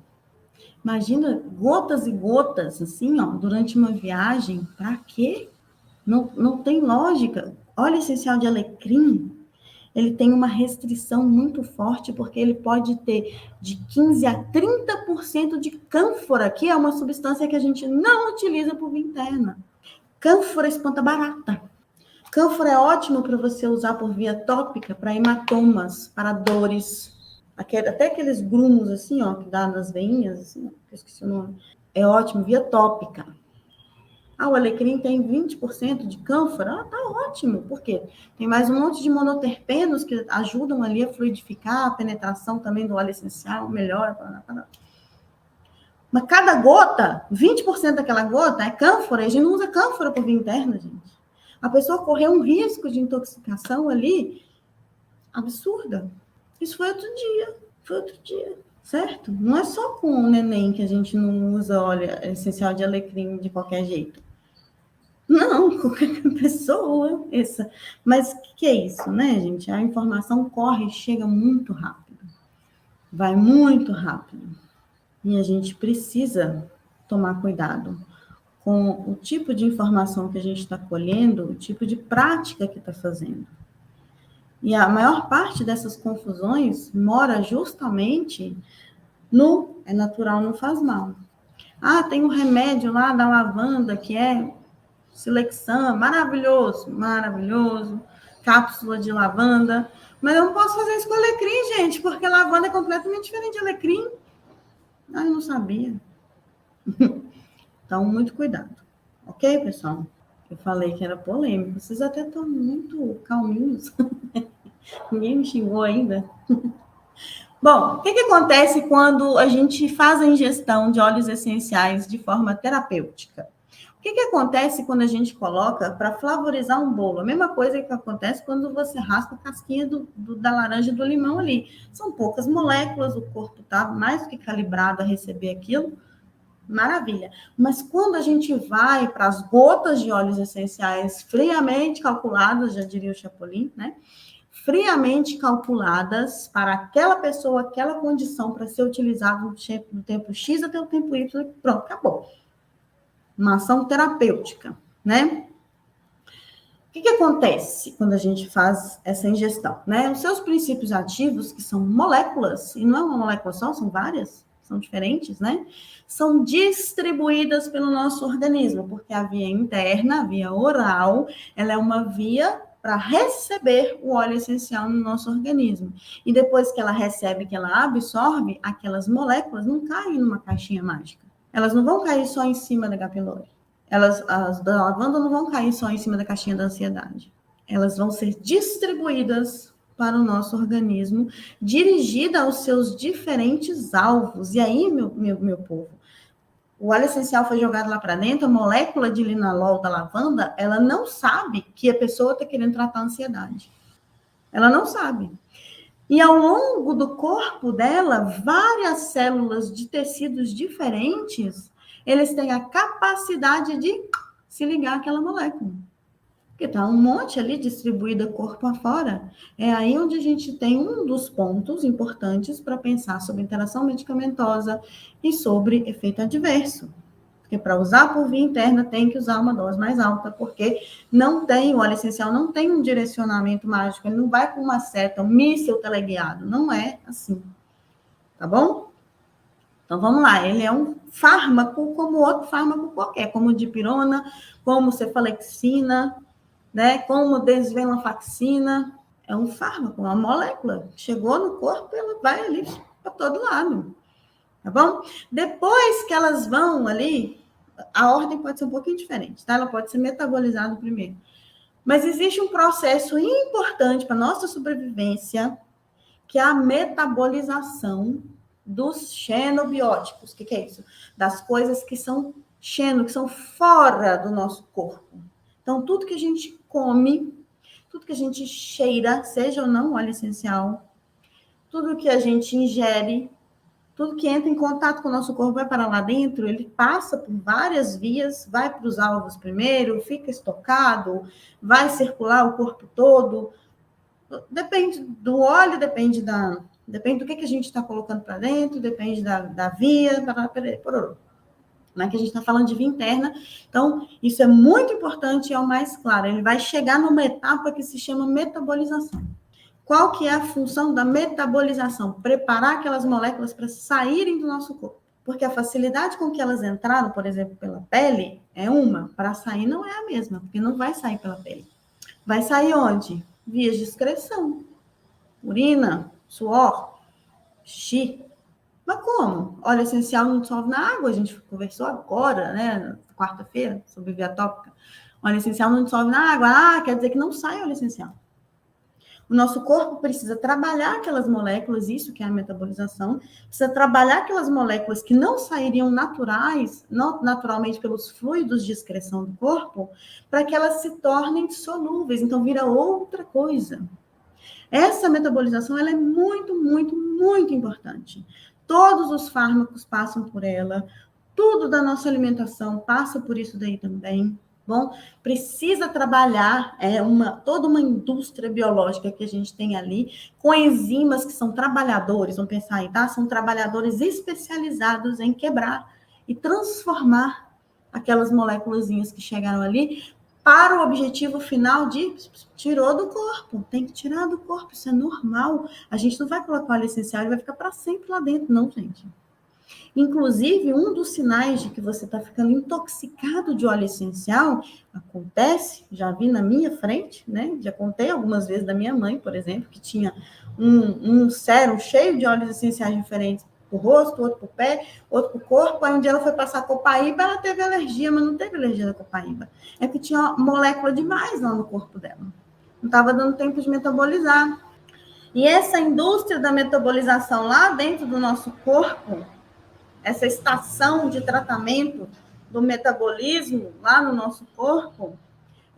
Imagina gotas e gotas, assim, ó, durante uma viagem, para quê? Não tem lógica. Óleo essencial de alecrim, ele tem uma restrição muito forte, porque ele pode ter de 15% a 30% de cânfora, que é uma substância que a gente não utiliza por via interna. Cânfora espanta barata. Cânfora é ótimo para você usar por via tópica, para hematomas, para dores. Até aqueles grumos, assim, ó, que dá nas veinhas, assim, ó, que eu esqueci o nome. É ótimo, via tópica. O alecrim tem 20% de cânfora? Tá ótimo. Por quê? Tem mais um monte de monoterpenos que ajudam ali a fluidificar, a penetração também do óleo essencial, melhora. Mas cada gota, 20% daquela gota é cânfora. A gente não usa cânfora por via interna, gente. A pessoa correu um risco de intoxicação ali absurda. Isso foi outro dia, certo? Não é só com o neném que a gente não usa óleo essencial de alecrim de qualquer jeito. Não, qualquer pessoa. Mas o que é isso, né, gente? A informação corre e chega muito rápido. Vai muito rápido. E a gente precisa tomar cuidado com o tipo de informação que a gente está colhendo, o tipo de prática que está fazendo. E a maior parte dessas confusões mora justamente no é natural, não faz mal. Tem um remédio lá da lavanda que é Silexan, maravilhoso, maravilhoso, cápsula de lavanda, mas eu não posso fazer isso com alecrim, gente, porque lavanda é completamente diferente de alecrim. Eu não sabia. Então, muito cuidado. Ok, pessoal? Eu falei que era polêmico, vocês até estão muito calminhos. Ninguém me xingou ainda. Bom, o que acontece quando a gente faz a ingestão de óleos essenciais de forma terapêutica? O que acontece quando a gente coloca para flavorizar um bolo? A mesma coisa que acontece quando você raspa a casquinha da laranja e do limão ali. São poucas moléculas, o corpo está mais do que calibrado a receber aquilo. Maravilha. Mas quando a gente vai para as gotas de óleos essenciais friamente calculadas, já diria o Chapolin, né? Friamente calculadas para aquela pessoa, aquela condição, para ser utilizado do tempo X até o tempo Y, pronto, acabou. Uma ação terapêutica, né? O que acontece quando a gente faz essa ingestão, né? Os seus princípios ativos, que são moléculas, e não é uma molécula só, são várias, são diferentes, né? São distribuídas pelo nosso organismo, porque a via interna, a via oral, ela é uma via para receber o óleo essencial no nosso organismo. E depois que ela recebe, que ela absorve, aquelas moléculas não caem numa caixinha mágica. Elas não vão cair só em cima da H. pylori. As da lavanda não vão cair só em cima da caixinha da ansiedade. Elas vão ser distribuídas para o nosso organismo, dirigida aos seus diferentes alvos. E aí, meu povo, o óleo essencial foi jogado lá para dentro, a molécula de linalol da lavanda, ela não sabe que a pessoa está querendo tratar a ansiedade. Ela não sabe. E ao longo do corpo dela, várias células de tecidos diferentes, eles têm a capacidade de se ligar àquela molécula. Porque está um monte ali distribuída corpo afora. É aí onde a gente tem um dos pontos importantes para pensar sobre interação medicamentosa e sobre efeito adverso. Porque para usar por via interna tem que usar uma dose mais alta, porque não tem, o óleo essencial não tem um direcionamento mágico, ele não vai com uma seta, um míssil teleguiado, não é assim, tá bom? Então vamos lá, ele é um fármaco como outro fármaco qualquer, como dipirona, como cefalexina, né, como desvenlafaxina, é um fármaco, uma molécula, chegou no corpo, ela vai ali para todo lado, tá bom? Depois que elas vão ali, a ordem pode ser um pouquinho diferente, tá? Ela pode ser metabolizada primeiro. Mas existe um processo importante para a nossa sobrevivência, que é a metabolização dos xenobióticos. O que é isso? Das coisas que são que são fora do nosso corpo. Então, tudo que a gente come, tudo que a gente cheira, seja ou não óleo essencial, tudo que a gente ingere, tudo que entra em contato com o nosso corpo vai para lá dentro, ele passa por várias vias, vai para os alvos primeiro, fica estocado, vai circular o corpo todo. Depende do óleo, depende do que a gente está colocando para dentro, depende da via, pororô. Né, que a gente está falando de via interna. Então, isso é muito importante e é o mais claro. Ele vai chegar numa etapa que se chama metabolização. Qual que é a função da metabolização? Preparar aquelas moléculas para saírem do nosso corpo. Porque a facilidade com que elas entraram, por exemplo, pela pele, é uma. Para sair não é a mesma, porque não vai sair pela pele. Vai sair onde? Vias de excreção. Urina, suor, xixi. Mas como? Óleo essencial não dissolve na água, a gente conversou agora, né, quarta-feira, sobre via tópica. Óleo essencial não dissolve na água. Ah, quer dizer que não sai óleo essencial. O nosso corpo precisa trabalhar aquelas moléculas, isso que é a metabolização, precisa trabalhar aquelas moléculas que não sairiam naturais, não, naturalmente pelos fluidos de excreção do corpo, para que elas se tornem solúveis, então vira outra coisa. Essa metabolização ela é muito, muito, muito importante. Todos os fármacos passam por ela, tudo da nossa alimentação passa por isso daí também. Bom, precisa trabalhar toda uma indústria biológica que a gente tem ali, com enzimas que são trabalhadores, vamos pensar aí, tá? São trabalhadores especializados em quebrar e transformar aquelas moléculazinhas que chegaram ali para o objetivo final de tirou do corpo. Tem que tirar do corpo, isso é normal. A gente não vai colocar óleo essencial, ele vai ficar para sempre lá dentro, não, gente. Inclusive, um dos sinais de que você está ficando intoxicado de óleo essencial acontece, já vi na minha frente, né? Já contei algumas vezes da minha mãe, por exemplo, que tinha um sérum cheio de óleos essenciais diferentes pro rosto, outro pro pé, outro pro corpo. Aí um dia ela foi passar copaíba, ela teve alergia, mas não teve alergia da copaíba. É que tinha molécula demais lá no corpo dela. Não estava dando tempo de metabolizar. E essa indústria da metabolização lá dentro do nosso corpo, essa estação de tratamento do metabolismo lá no nosso corpo,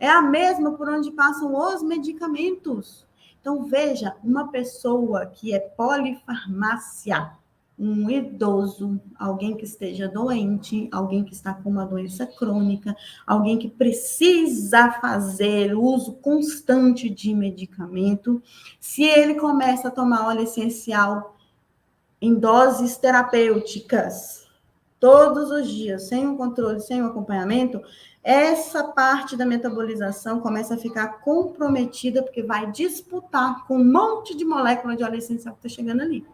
é a mesma por onde passam os medicamentos. Então, veja, uma pessoa que é polifarmácia, um idoso, alguém que esteja doente, alguém que está com uma doença crônica, alguém que precisa fazer uso constante de medicamento, se ele começa a tomar óleo essencial em doses terapêuticas, todos os dias, sem o controle, sem o acompanhamento, essa parte da metabolização começa a ficar comprometida, porque vai disputar com um monte de molécula de óleo essencial que está chegando ali.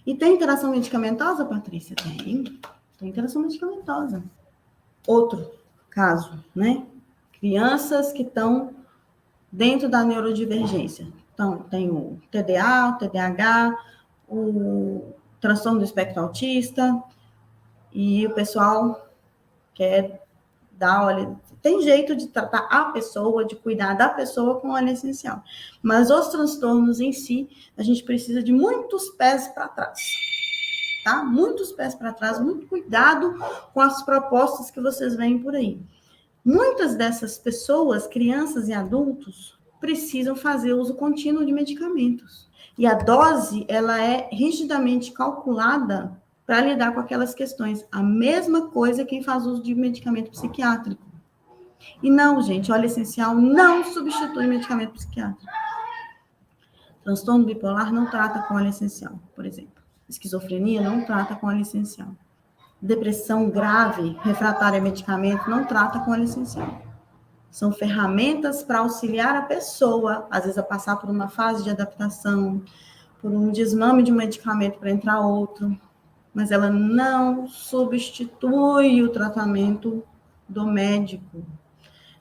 E tem interação medicamentosa, Patrícia? Tem interação medicamentosa. Outro caso, né? Crianças que estão dentro da neurodivergência. Então, tem o TDA, o TDAH, o transtorno do espectro autista, e o pessoal quer dar óleo. Tem jeito de tratar a pessoa, de cuidar da pessoa com óleo essencial. Mas os transtornos em si, a gente precisa de muitos pés para trás. Tá? Muitos pés para trás, muito cuidado com as propostas que vocês veem por aí. Muitas dessas pessoas, crianças e adultos, precisam fazer uso contínuo de medicamentos. E a dose, ela é rigidamente calculada para lidar com aquelas questões. A mesma coisa quem faz uso de medicamento psiquiátrico. E não, gente, óleo essencial não substitui medicamento psiquiátrico. Transtorno bipolar não trata com óleo essencial, por exemplo. Esquizofrenia não trata com óleo essencial. Depressão grave, refratária a medicamento, não trata com óleo essencial. São ferramentas para auxiliar a pessoa, às vezes, a passar por uma fase de adaptação, por um desmame de um medicamento para entrar outro, mas ela não substitui o tratamento do médico.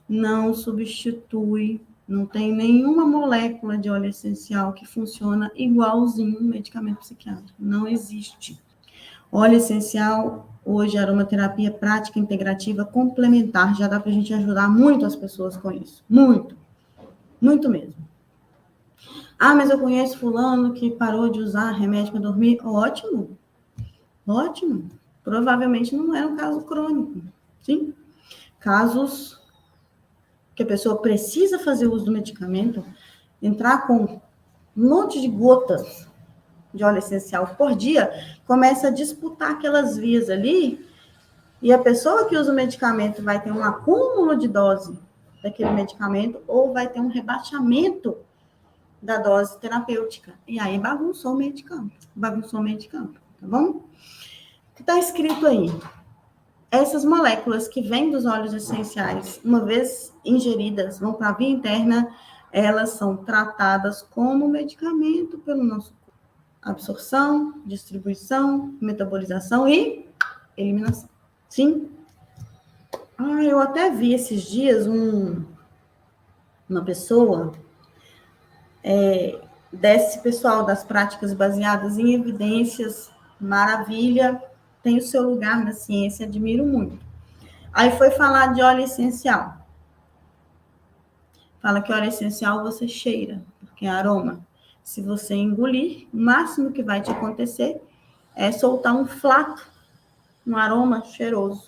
Não substitui, não tem nenhuma molécula de óleo essencial que funciona igualzinho um medicamento psiquiátrico. Não existe. Óleo essencial, hoje, aromaterapia prática integrativa complementar. Já dá para a gente ajudar muito as pessoas com isso. Muito. Muito mesmo. Ah, mas eu conheço fulano que parou de usar remédio para dormir. Ótimo. Ótimo. Provavelmente não era um caso crônico. Sim? Casos que a pessoa precisa fazer uso do medicamento, entrar com um monte de gotas de óleo essencial por dia, começa a disputar aquelas vias ali, e a pessoa que usa o medicamento vai ter um acúmulo de dose daquele medicamento, ou vai ter um rebaixamento da dose terapêutica. E aí bagunçou o meio de campo. Bagunçou o meio de campo, tá bom? O que está escrito aí? Essas moléculas que vêm dos óleos essenciais, uma vez ingeridas, vão para a via interna, elas são tratadas como medicamento pelo nosso corpo. Absorção, distribuição, metabolização e eliminação. Sim? Eu até vi esses dias uma pessoa desse pessoal das práticas baseadas em evidências Maravilha, tem o seu lugar na ciência, admiro muito. Aí foi falar de óleo essencial. Fala que óleo essencial você cheira, porque é aroma. Se você engolir, o máximo que vai te acontecer é soltar um flato, um aroma cheiroso.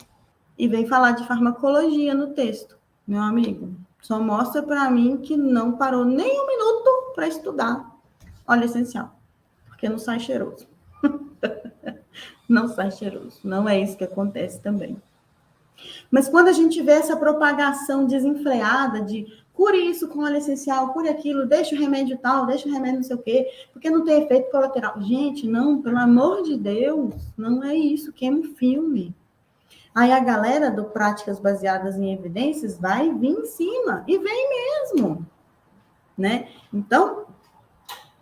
E vem falar de farmacologia no texto. Meu amigo, só mostra para mim que não parou nem um minuto para estudar óleo essencial, porque não sai cheiroso. Não sai cheiroso. Não é isso que acontece também. Mas quando a gente vê essa propagação desenfreada de cure isso com óleo essencial, cure aquilo, deixa o remédio tal, deixa o remédio não sei o quê, porque não tem efeito colateral. Gente, não, pelo amor de Deus, não é isso, queima o filme. Aí a galera do Práticas Baseadas em Evidências vai vir em cima, e vem mesmo, né? Então,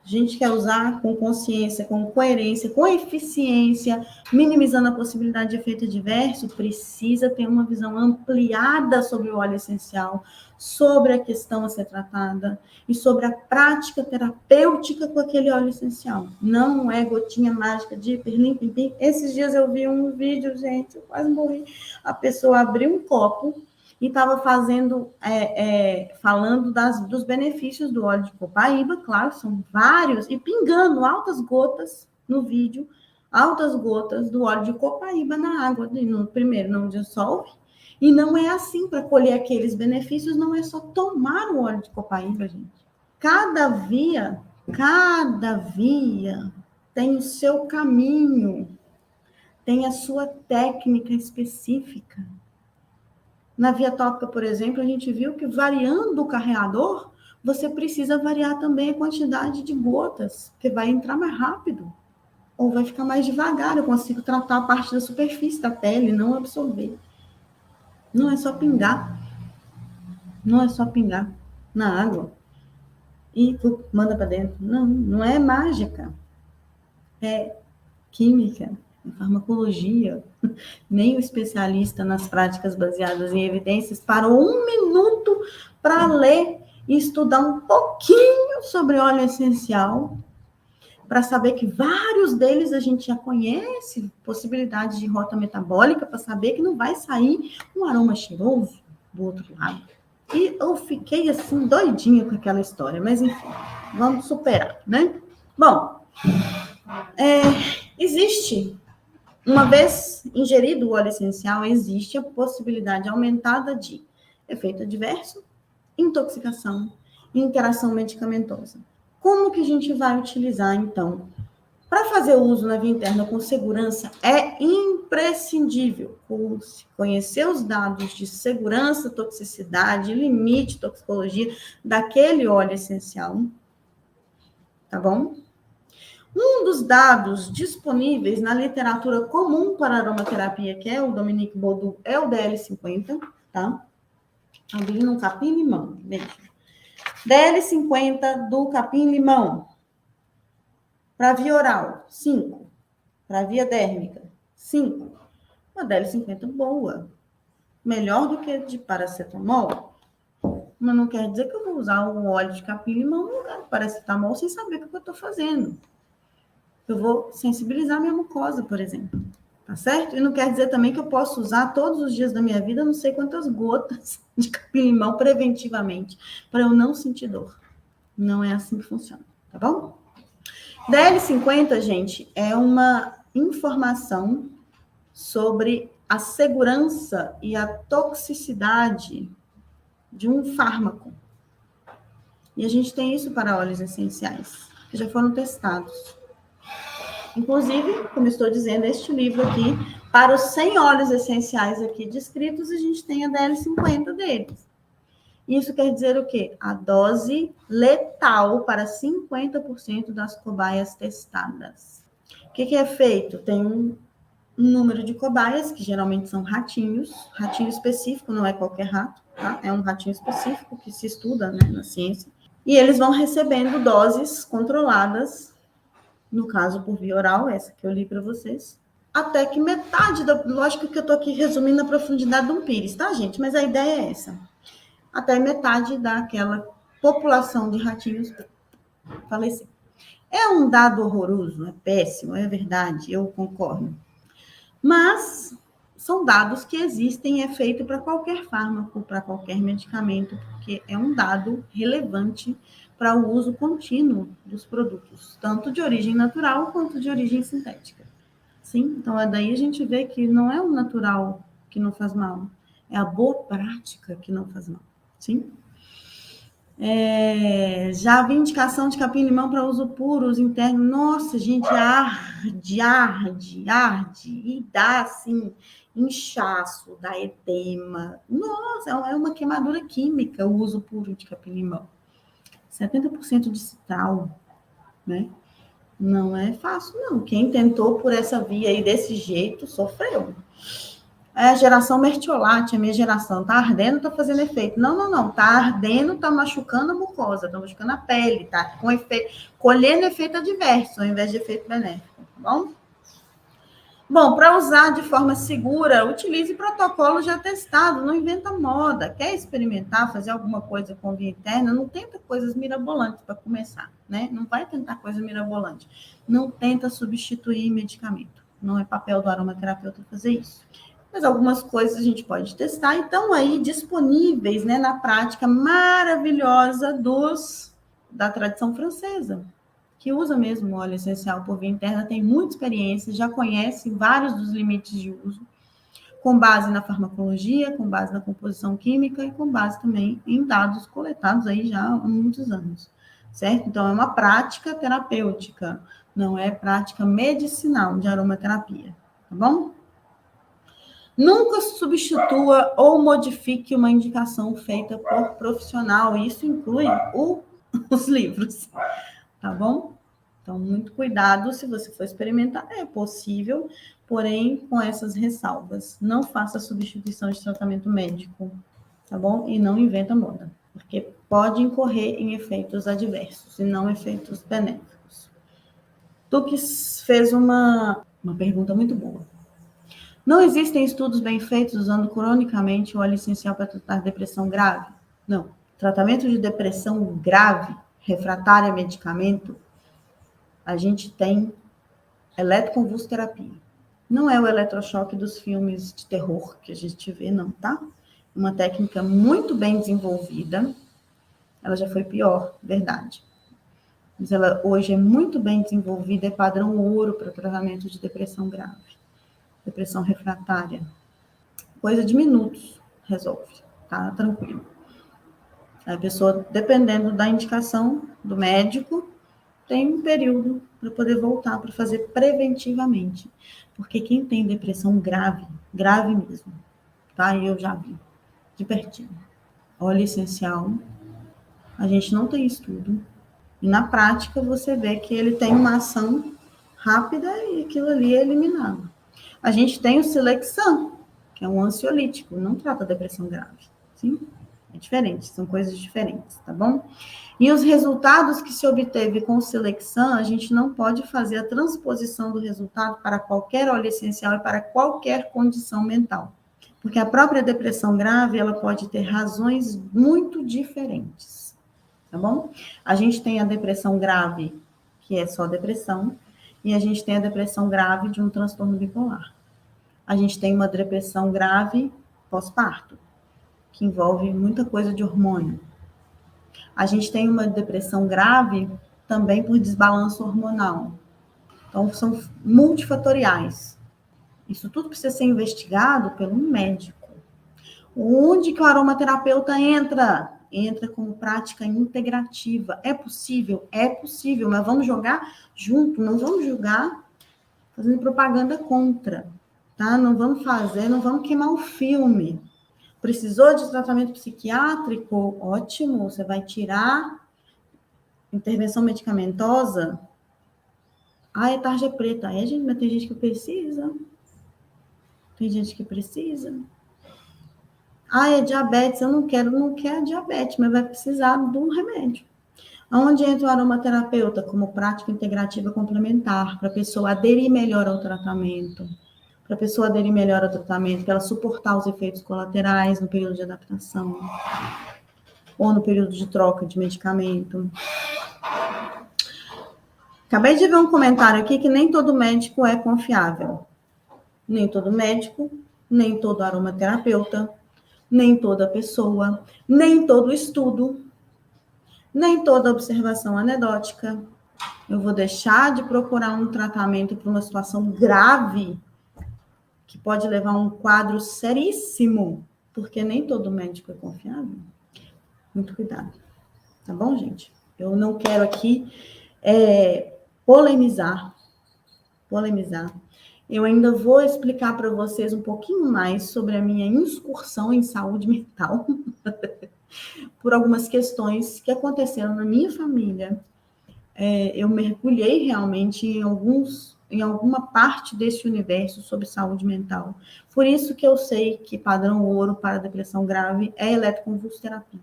a gente quer usar com consciência, com coerência, com eficiência, minimizando a possibilidade de efeito adverso, precisa ter uma visão ampliada sobre o óleo essencial, sobre a questão a ser tratada e sobre a prática terapêutica com aquele óleo essencial. Não é gotinha mágica de pirlim, pim, pim. Esses dias eu vi um vídeo, gente, eu quase morri. A pessoa abriu um copo e estava falando dos benefícios do óleo de copaíba, claro, são vários, e pingando altas gotas no vídeo, altas gotas do óleo de copaíba na água. Primeiro, não dissolve, e não é assim, para colher aqueles benefícios, não é só tomar o óleo de copaíba, gente. Cada via tem o seu caminho, tem a sua técnica específica. Na via tópica, por exemplo, a gente viu que variando o carreador, você precisa variar também a quantidade de gotas, que vai entrar mais rápido, ou vai ficar mais devagar, eu consigo tratar a parte da superfície da pele, não absorver. Não é só pingar. Não é só pingar na água e manda para dentro. Não, não é mágica. É química, é farmacologia. Nem o especialista nas práticas baseadas em evidências parou um minuto para ler e estudar um pouquinho sobre óleo essencial, para saber que vários deles a gente já conhece, possibilidade de rota metabólica, para saber que não vai sair um aroma cheiroso do outro lado. E eu fiquei assim, doidinha com aquela história, mas enfim, vamos superar, né? Bom, existe, uma vez ingerido o óleo essencial, existe a possibilidade aumentada de efeito adverso, intoxicação e interação medicamentosa. Como que a gente vai utilizar, então? Para fazer o uso na via interna com segurança, é imprescindível conhecer os dados de segurança, toxicidade, limite, toxicologia daquele óleo essencial. Tá bom? Um dos dados disponíveis na literatura comum para aromaterapia, que é o Dominique Baudou, é o DL50, tá? Ali no capim-limão, veja. DL50 do capim-limão. Para via oral, 5. Para via dérmica, 5. Uma DL50 boa. Melhor do que de paracetamol. Mas não quer dizer que eu vou usar o óleo de capim-limão no lugar de paracetamol sem saber o que eu estou fazendo. Eu vou sensibilizar minha mucosa, por exemplo. Tá certo? E não quer dizer também que eu posso usar todos os dias da minha vida não sei quantas gotas de capim-limão preventivamente, para eu não sentir dor. Não é assim que funciona, tá bom? DL50, gente, é uma informação sobre a segurança e a toxicidade de um fármaco. E a gente tem isso para óleos essenciais, que já foram testados. Inclusive, como estou dizendo, este livro aqui, para os 100 óleos essenciais aqui descritos, a gente tem a DL50 deles. Isso quer dizer o quê? A dose letal para 50% das cobaias testadas. O que é feito? Tem um número de cobaias, que geralmente são ratinho específico, não é qualquer rato, tá? É um ratinho específico que se estuda, né, na ciência. E eles vão recebendo doses controladas, no caso por via oral, essa que eu li para vocês, até que metade lógico que eu estou aqui resumindo a profundidade do pires, tá, gente? Mas a ideia é essa. Até metade daquela população de ratinhos falecer. É um dado horroroso, é péssimo, é verdade, eu concordo. Mas são dados que existem, é feito para qualquer fármaco, para qualquer medicamento, porque é um dado relevante para o uso contínuo dos produtos, tanto de origem natural quanto de origem sintética. Sim, então daí a gente vê que não é o natural que não faz mal, é a boa prática que não faz mal. Sim? Já havia indicação de capim-limão para uso puro, uso interno. Nossa, gente, arde, e dá, assim, inchaço, dá edema. Nossa, é uma queimadura química o uso puro de capim-limão. 70% de citral, né? Não é fácil, não. Quem tentou por essa via aí desse jeito, sofreu. É a geração mertiolate, a minha geração. Tá ardendo, tá fazendo efeito. Não. Tá ardendo, tá machucando a mucosa, tá machucando a pele, tá com efeito, colhendo efeito adverso, ao invés de efeito benéfico, tá bom? Bom, para usar de forma segura, utilize protocolo já testado, não inventa moda. Quer experimentar, fazer alguma coisa com via interna, não tenta coisas mirabolantes para começar, né? Não vai tentar coisa mirabolante. Não tenta substituir medicamento. Não é papel do aromaterapeuta fazer isso. Mas algumas coisas a gente pode testar e estão aí disponíveis, né, na prática maravilhosa da tradição francesa, que usa mesmo óleo essencial por via interna, tem muita experiência, já conhece vários dos limites de uso, com base na farmacologia, com base na composição química e com base também em dados coletados aí já há muitos anos, certo? Então, é uma prática terapêutica, não é prática medicinal de aromaterapia, tá bom? Nunca substitua ou modifique uma indicação feita por profissional. Isso inclui os livros, tá bom? Então, muito cuidado se você for experimentar. É possível, porém, com essas ressalvas. Não faça substituição de tratamento médico, tá bom? E não inventa moda, porque pode incorrer em efeitos adversos e não efeitos benéficos. Tu que fez uma pergunta muito boa. Não existem estudos bem feitos usando cronicamente o óleo essencial para tratar depressão grave? Não. Tratamento de depressão grave, refratária a medicamento, a gente tem eletroconvulsoterapia. Não é o eletrochoque dos filmes de terror que a gente vê, não, tá? Uma técnica muito bem desenvolvida. Ela já foi pior, verdade. Mas ela hoje é muito bem desenvolvida, é padrão ouro para tratamento de depressão grave. Depressão refratária. Coisa de minutos resolve, tá? Tranquilo. A pessoa, dependendo da indicação do médico, tem um período para poder voltar para fazer preventivamente. Porque quem tem depressão grave, grave mesmo, tá? Eu já vi de pertinho. Óleo essencial, a gente não tem estudo. E na prática você vê que ele tem uma ação rápida e aquilo ali é eliminado. A gente tem o Silexan, que é um ansiolítico, não trata depressão grave, sim? É diferente, são coisas diferentes, tá bom? E os resultados que se obteve com o Silexan, a gente não pode fazer a transposição do resultado para qualquer óleo essencial e para qualquer condição mental. Porque a própria depressão grave, ela pode ter razões muito diferentes, tá bom? A gente tem a depressão grave, que é só depressão, e a gente tem a depressão grave de um transtorno bipolar. A gente tem uma depressão grave pós-parto, que envolve muita coisa de hormônio. A gente tem uma depressão grave também por desbalanço hormonal. Então, são multifatoriais. Isso tudo precisa ser investigado pelo médico. Onde que o aromaterapeuta entra? Entra como prática integrativa. É possível? É possível, mas vamos jogar junto, não vamos jogar fazendo propaganda contra, tá? Não vamos queimar o filme. Precisou de tratamento psiquiátrico? Ótimo, você vai tirar intervenção medicamentosa. É tarja preta. Gente, mas tem gente que precisa. Tem gente que precisa. É diabetes. Eu não quero diabetes, mas vai precisar de um remédio. Onde entra o aromaterapeuta como prática integrativa complementar, para a pessoa aderir melhor ao tratamento, para ela suportar os efeitos colaterais no período de adaptação, ou no período de troca de medicamento. Acabei de ver um comentário aqui que nem todo médico é confiável. Nem todo médico, nem todo aromaterapeuta, nem toda pessoa, nem todo estudo, nem toda observação anedótica. Eu vou deixar de procurar um tratamento para uma situação grave, que pode levar a um quadro seríssimo, porque nem todo médico é confiável. Muito cuidado, tá bom, gente? Eu não quero aqui polemizar. Eu ainda vou explicar para vocês um pouquinho mais sobre a minha incursão em saúde mental, por algumas questões que aconteceram na minha família. Eu mergulhei realmente em alguma parte desse universo sobre saúde mental. Por isso que eu sei que padrão ouro para depressão grave é eletroconvulsoterapia.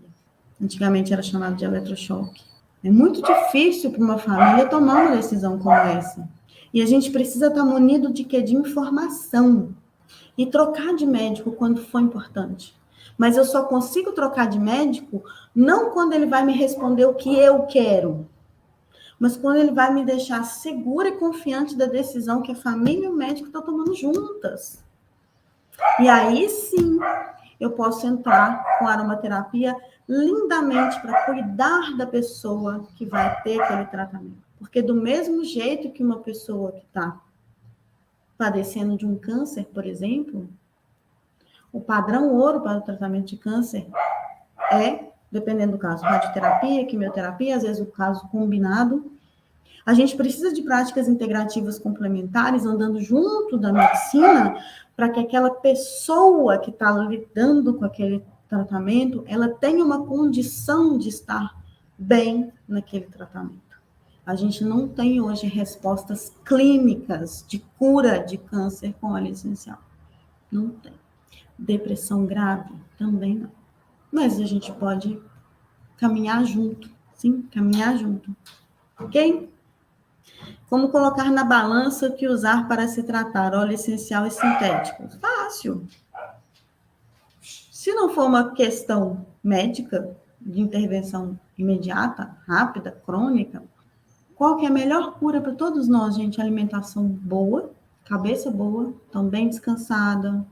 Antigamente era chamado de eletrochoque. É muito difícil para uma família tomar uma decisão como essa. E a gente precisa estar munido de quê? De informação. E trocar de médico quando for importante. Mas eu só consigo trocar de médico não quando ele vai me responder o que eu quero, mas quando ele vai me deixar segura e confiante da decisão que a família e o médico estão tomando juntas. E aí sim, eu posso entrar com a aromaterapia lindamente para cuidar da pessoa que vai ter aquele tratamento. Porque do mesmo jeito que uma pessoa que está padecendo de um câncer, por exemplo, o padrão ouro para o tratamento de câncer é, dependendo do caso, radioterapia, quimioterapia, às vezes o caso combinado. A gente precisa de práticas integrativas complementares andando junto da medicina para que aquela pessoa que está lidando com aquele tratamento, ela tenha uma condição de estar bem naquele tratamento. A gente não tem hoje respostas clínicas de cura de câncer com óleo essencial. Não tem. Depressão grave? Também não. Mas a gente pode caminhar junto, sim, caminhar junto. Ok? Como colocar na balança o que usar para se tratar óleo essencial e sintético? Fácil. Se não for uma questão médica, de intervenção imediata, rápida, crônica, qual que é a melhor cura para todos nós, gente? Alimentação boa, cabeça boa, tão bem descansada,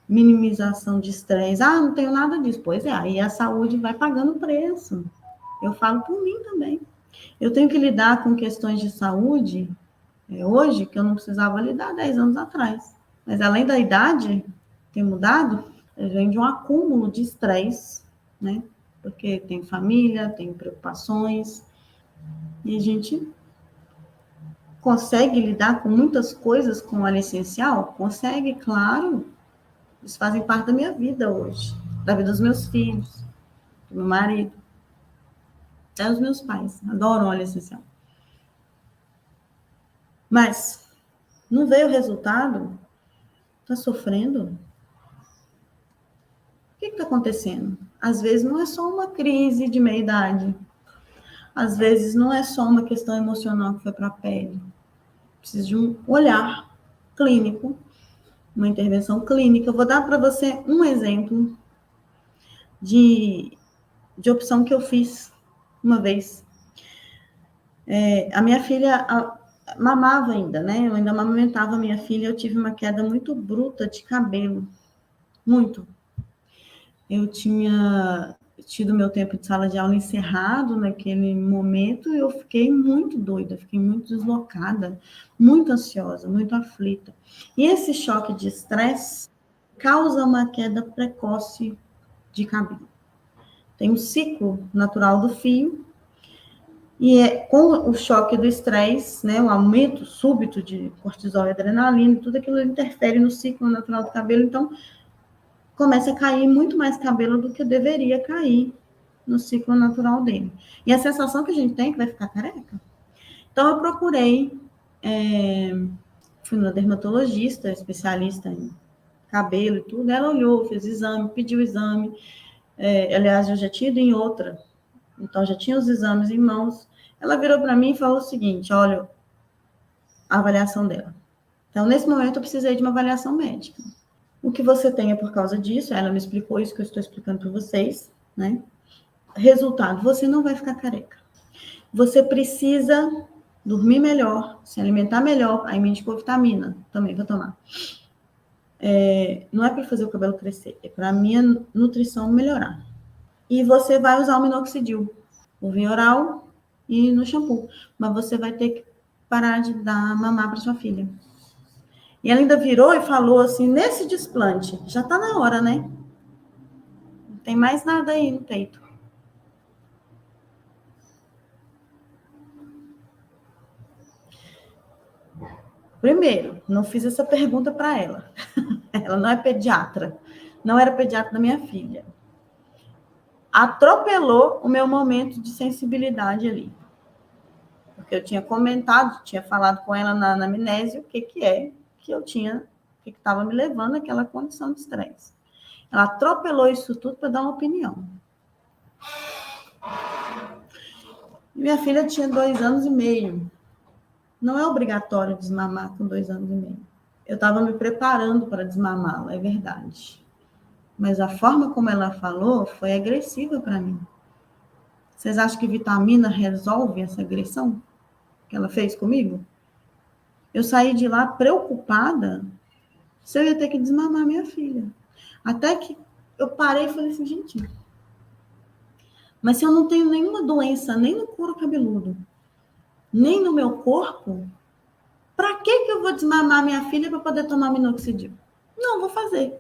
minimização de estresse. Ah, não tenho nada disso. Pois é, aí a saúde vai pagando preço. Eu falo por mim também. Eu tenho que lidar com questões de saúde hoje que eu não precisava lidar 10 anos atrás. Mas além da idade ter mudado, vem de um acúmulo de estresse, né? Porque tem família, tem preocupações, e a gente consegue lidar com muitas coisas com óleo essencial? Consegue, claro. Eles fazem parte da minha vida hoje, da vida dos meus filhos, do meu marido, até os meus pais. Adoram óleo essencial. Mas não veio o resultado? Está sofrendo? O que está acontecendo? Às vezes não é só uma crise de meia-idade. Às vezes não é só uma questão emocional que foi para a pele. Precisa de um olhar clínico, uma intervenção clínica. Eu vou dar para você um exemplo de opção que eu fiz uma vez. A minha filha mamava ainda, né? Eu ainda amamentava a minha filha. Eu tive uma queda muito bruta de cabelo. Muito. Eu tinha tido meu tempo de sala de aula encerrado naquele momento e eu fiquei muito doida, fiquei muito deslocada, muito ansiosa, muito aflita. E esse choque de estresse causa uma queda precoce de cabelo. Tem um ciclo natural do fio e com o choque do estresse, né, o aumento súbito de cortisol e adrenalina, tudo aquilo interfere no ciclo natural do cabelo, então começa a cair muito mais cabelo do que deveria cair no ciclo natural dele. E a sensação que a gente tem é que vai ficar careca. Então, eu procurei, fui na dermatologista, especialista em cabelo e tudo, ela olhou, fez exame, pediu exame, aliás, eu já tinha ido em outra, então já tinha os exames em mãos. Ela virou para mim e falou o seguinte, olha, a avaliação dela. Então, nesse momento, eu precisei de uma avaliação médica. O que você tem é por causa disso, ela me explicou isso que eu estou explicando para vocês, né? Resultado, você não vai ficar careca. Você precisa dormir melhor, se alimentar melhor, aí me indicou vitamina, também vou tomar. Não é para fazer o cabelo crescer, é para a minha nutrição melhorar. E você vai usar o minoxidil, o via oral e no shampoo. Mas você vai ter que parar de dar mamar para sua filha. E ela ainda virou e falou assim, nesse desplante, já tá na hora, né? Não tem mais nada aí no peito. Primeiro, não fiz essa pergunta para ela. Ela não é pediatra. Não era pediatra da minha filha. Atropelou o meu momento de sensibilidade ali. Porque eu tinha comentado, tinha falado com ela na anamnese o que eu tinha, o que estava me levando àquela condição de estresse. Ela atropelou isso tudo para dar uma opinião. Minha filha tinha 2 anos e meio. Não é obrigatório desmamar com 2 anos e meio. Eu estava me preparando para desmamá-la, é verdade. Mas a forma como ela falou foi agressiva para mim. Vocês acham que vitamina resolve essa agressão que ela fez comigo? Eu saí de lá preocupada se eu ia ter que desmamar minha filha. Até que eu parei e falei assim, gente, mas se eu não tenho nenhuma doença, nem no couro cabeludo, nem no meu corpo, para que eu vou desmamar minha filha para poder tomar minoxidil? Não, vou fazer.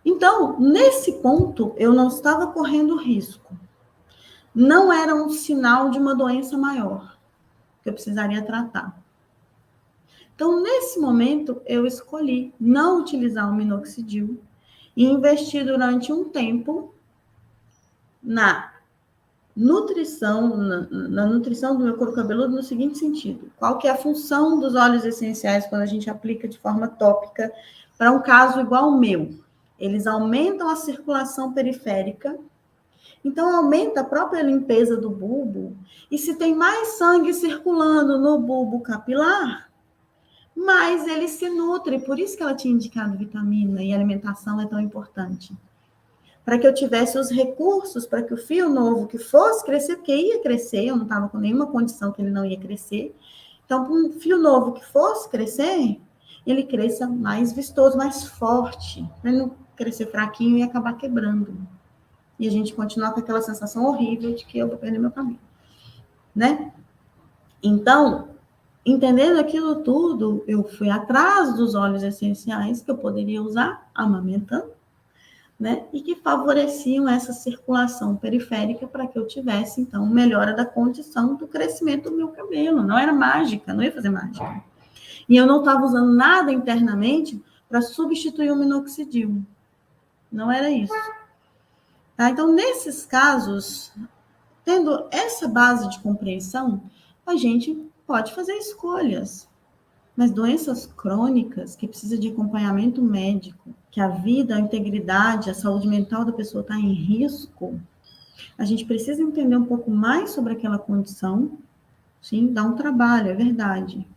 Então, nesse ponto, eu não estava correndo risco. Não era um sinal de uma doença maior que eu precisaria tratar. Então, nesse momento, eu escolhi não utilizar o minoxidil e investir durante um tempo na nutrição, na nutrição do meu couro cabeludo no seguinte sentido. Qual que é a função dos óleos essenciais quando a gente aplica de forma tópica para um caso igual ao meu? Eles aumentam a circulação periférica, então aumenta a própria limpeza do bulbo, e se tem mais sangue circulando no bulbo capilar, mais ele se nutre, por isso que ela tinha indicado vitamina e alimentação é tão importante. Para que eu tivesse os recursos para que o fio novo que fosse crescer, porque ia crescer, eu não estava com nenhuma condição que ele não ia crescer. Então, para um fio novo que fosse crescer, ele cresça mais vistoso, mais forte, para ele não crescer fraquinho e acabar quebrando. E a gente continuar com aquela sensação horrível de que eu vou perder meu cabelo, né? Então, entendendo aquilo tudo, eu fui atrás dos óleos essenciais que eu poderia usar amamentando, né? E que favoreciam essa circulação periférica para que eu tivesse, então, melhora da condição do crescimento do meu cabelo. Não era mágica, não ia fazer mágica. E eu não estava usando nada internamente para substituir o minoxidil. Não era isso. Tá? Então, nesses casos, tendo essa base de compreensão, a gente pode fazer escolhas. Mas doenças crônicas, que precisa de acompanhamento médico, que a vida, a integridade, a saúde mental da pessoa está em risco, a gente precisa entender um pouco mais sobre aquela condição, sim, dá um trabalho, é verdade.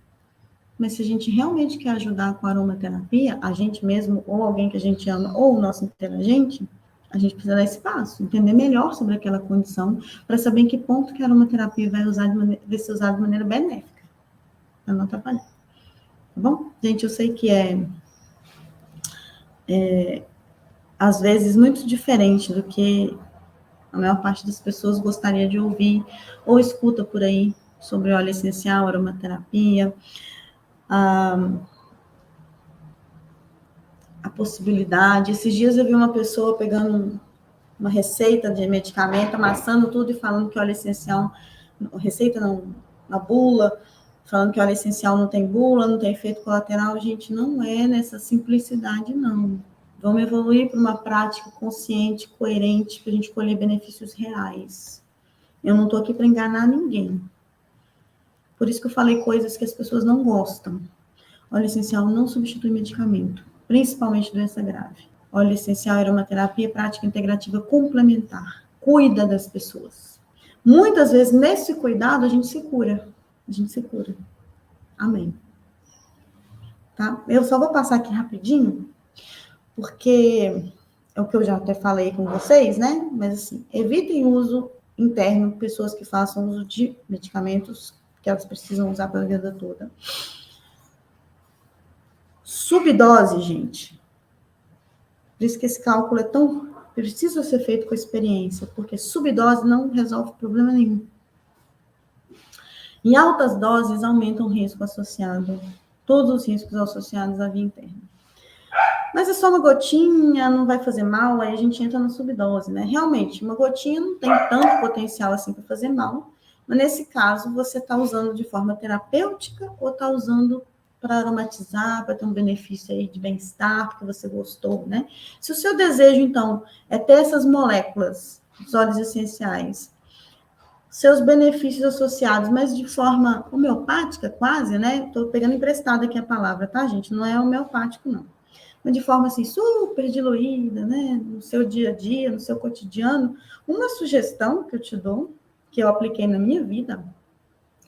Mas se a gente realmente quer ajudar com a aromaterapia, a gente mesmo, ou alguém que a gente ama, ou o nosso interagente, a gente precisa dar espaço, entender melhor sobre aquela condição, para saber em que ponto que a aromaterapia vai ser usada de maneira benéfica, para não atrapalhar. Tá bom? Gente, eu sei que às vezes, muito diferente do que a maior parte das pessoas gostaria de ouvir ou escuta por aí sobre óleo essencial, aromaterapia, a possibilidade. Esses dias eu vi uma pessoa pegando uma receita de medicamento, amassando tudo e falando que óleo essencial, receita não, uma bula, falando que óleo essencial não tem bula, não tem efeito colateral. Gente, não é nessa simplicidade, não. Vamos evoluir para uma prática consciente, coerente, para a gente colher benefícios reais. Eu não estou aqui para enganar ninguém. Por isso que eu falei coisas que as pessoas não gostam. Óleo essencial não substitui medicamento, principalmente doença grave. Óleo essencial é uma terapia prática integrativa complementar. Cuida das pessoas. Muitas vezes, nesse cuidado, a gente se cura. A gente se cura. Amém. Tá? Eu só vou passar aqui rapidinho, porque é o que eu já até falei com vocês, né? Mas assim, evitem o uso interno, pessoas que façam uso de medicamentos que elas precisam usar pela vida toda. Subdose, gente. Por isso que esse cálculo precisa ser feito com experiência, porque subdose não resolve problema nenhum. Em altas doses, aumentam o risco associado, todos os riscos associados à via interna. Mas é só uma gotinha, não vai fazer mal, aí a gente entra na subdose, né? Realmente, uma gotinha não tem tanto potencial assim para fazer mal, mas nesse caso, você está usando de forma terapêutica ou está usando para aromatizar, para ter um benefício aí de bem-estar, porque você gostou, né? Se o seu desejo, então, é ter essas moléculas, os óleos essenciais, seus benefícios associados, mas de forma homeopática, quase, né? Estou pegando emprestado aqui a palavra, tá, gente? Não é homeopático, não. Mas de forma assim, super diluída, né? No seu dia a dia, no seu cotidiano. Uma sugestão que eu te dou, que eu apliquei na minha vida,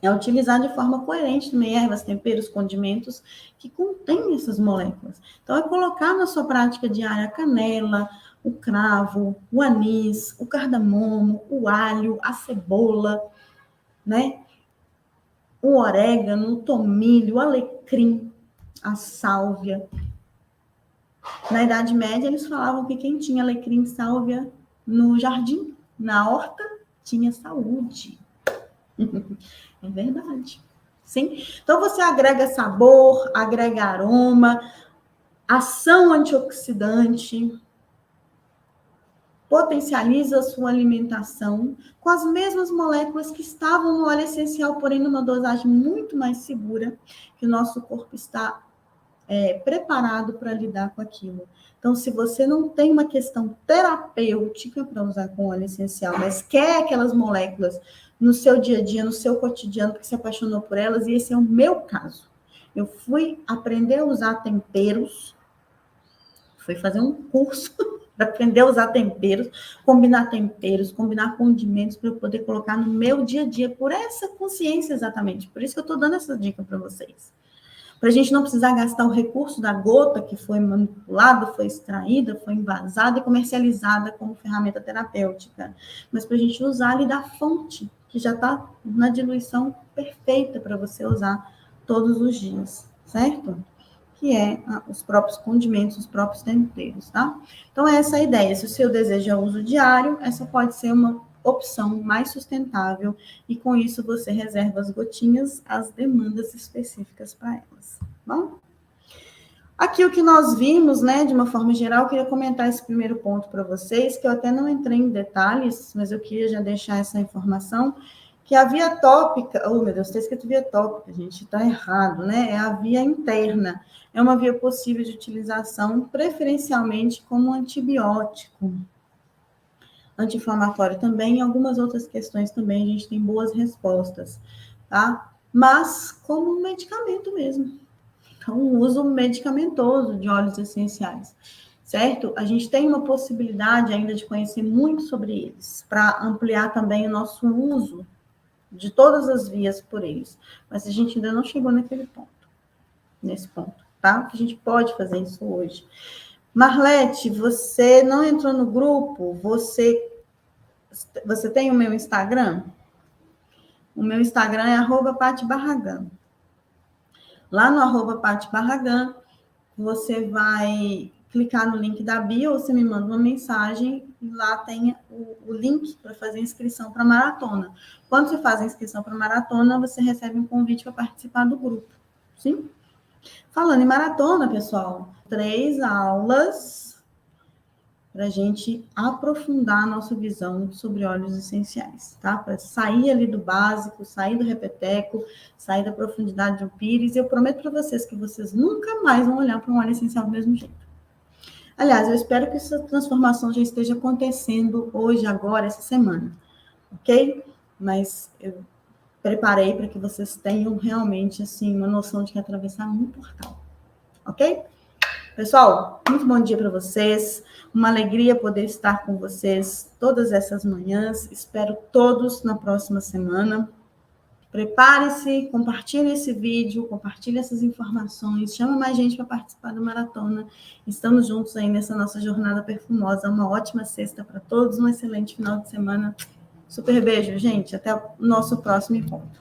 é utilizar de forma coerente também ervas, temperos, condimentos que contêm essas moléculas. Então, é colocar na sua prática diária a canela, o cravo, o anis, o cardamomo, o alho, a cebola, né? O orégano, o tomilho, o alecrim, a sálvia. Na Idade Média, eles falavam que quem tinha alecrim e sálvia no jardim, na horta, tinha saúde. É verdade. Sim? Então, você agrega sabor, agrega aroma, ação antioxidante, potencializa a sua alimentação com as mesmas moléculas que estavam no óleo essencial, porém numa dosagem muito mais segura, que o nosso corpo está preparado para lidar com aquilo. Então, se você não tem uma questão terapêutica para usar com óleo essencial, mas quer aquelas moléculas no seu dia a dia, no seu cotidiano, porque se apaixonou por elas, e esse é o meu caso. Eu fui aprender a usar temperos, fui fazer um curso para aprender a usar temperos, combinar condimentos para eu poder colocar no meu dia a dia, por essa consciência exatamente. Por isso que eu estou dando essa dica para vocês. Para a gente não precisar gastar o recurso da gota que foi manipulada, foi extraída, foi envasada e comercializada como ferramenta terapêutica, mas para a gente usar ali da fonte, que já está na diluição perfeita para você usar todos os dias, certo? Que é os próprios condimentos, os próprios temperos, tá? Então, essa é a ideia. Se o seu desejo é o uso diário, essa pode ser uma opção mais sustentável e com isso você reserva as gotinhas às demandas específicas para elas, bom? Aqui o que nós vimos, né, de uma forma geral, eu queria comentar esse primeiro ponto para vocês, que eu até não entrei em detalhes, mas eu queria já deixar essa informação, que a via tópica, oh meu Deus, está escrito via tópica, gente, está errado, né? É a via interna, é uma via possível de utilização, preferencialmente como antibiótico, anti-inflamatório também, e algumas outras questões também a gente tem boas respostas, tá? Mas como um medicamento mesmo. Então, o uso medicamentoso de óleos essenciais, certo? A gente tem uma possibilidade ainda de conhecer muito sobre eles, para ampliar também o nosso uso de todas as vias por eles. Mas a gente ainda não chegou naquele ponto, nesse ponto, tá? Que a gente pode fazer isso hoje. Marlete, você não entrou no grupo? Você tem o meu Instagram? O meu Instagram é @patibarragan. Lá no @patibarragan, você vai clicar no link da bio, ou você me manda uma mensagem e lá tem o link para fazer inscrição para a maratona. Quando você faz a inscrição para a maratona, você recebe um convite para participar do grupo. Sim? Falando em maratona, pessoal, 3 aulas para a gente aprofundar a nossa visão sobre óleos essenciais, tá? Para sair ali do básico, sair do repeteco, sair da profundidade de um pires. Eu prometo para vocês que vocês nunca mais vão olhar para um óleo essencial do mesmo jeito. Aliás, eu espero que essa transformação já esteja acontecendo hoje, agora, essa semana, ok? Mas eu preparei para que vocês tenham realmente, assim, uma noção de que atravessar um portal, ok? Pessoal, muito bom dia para vocês. Uma alegria poder estar com vocês todas essas manhãs. Espero todos na próxima semana. Prepare-se, compartilhe esse vídeo, compartilhe essas informações, chama mais gente para participar da maratona. Estamos juntos aí nessa nossa jornada perfumosa. Uma ótima sexta para todos, um excelente final de semana. Super beijo, gente. Até o nosso próximo encontro.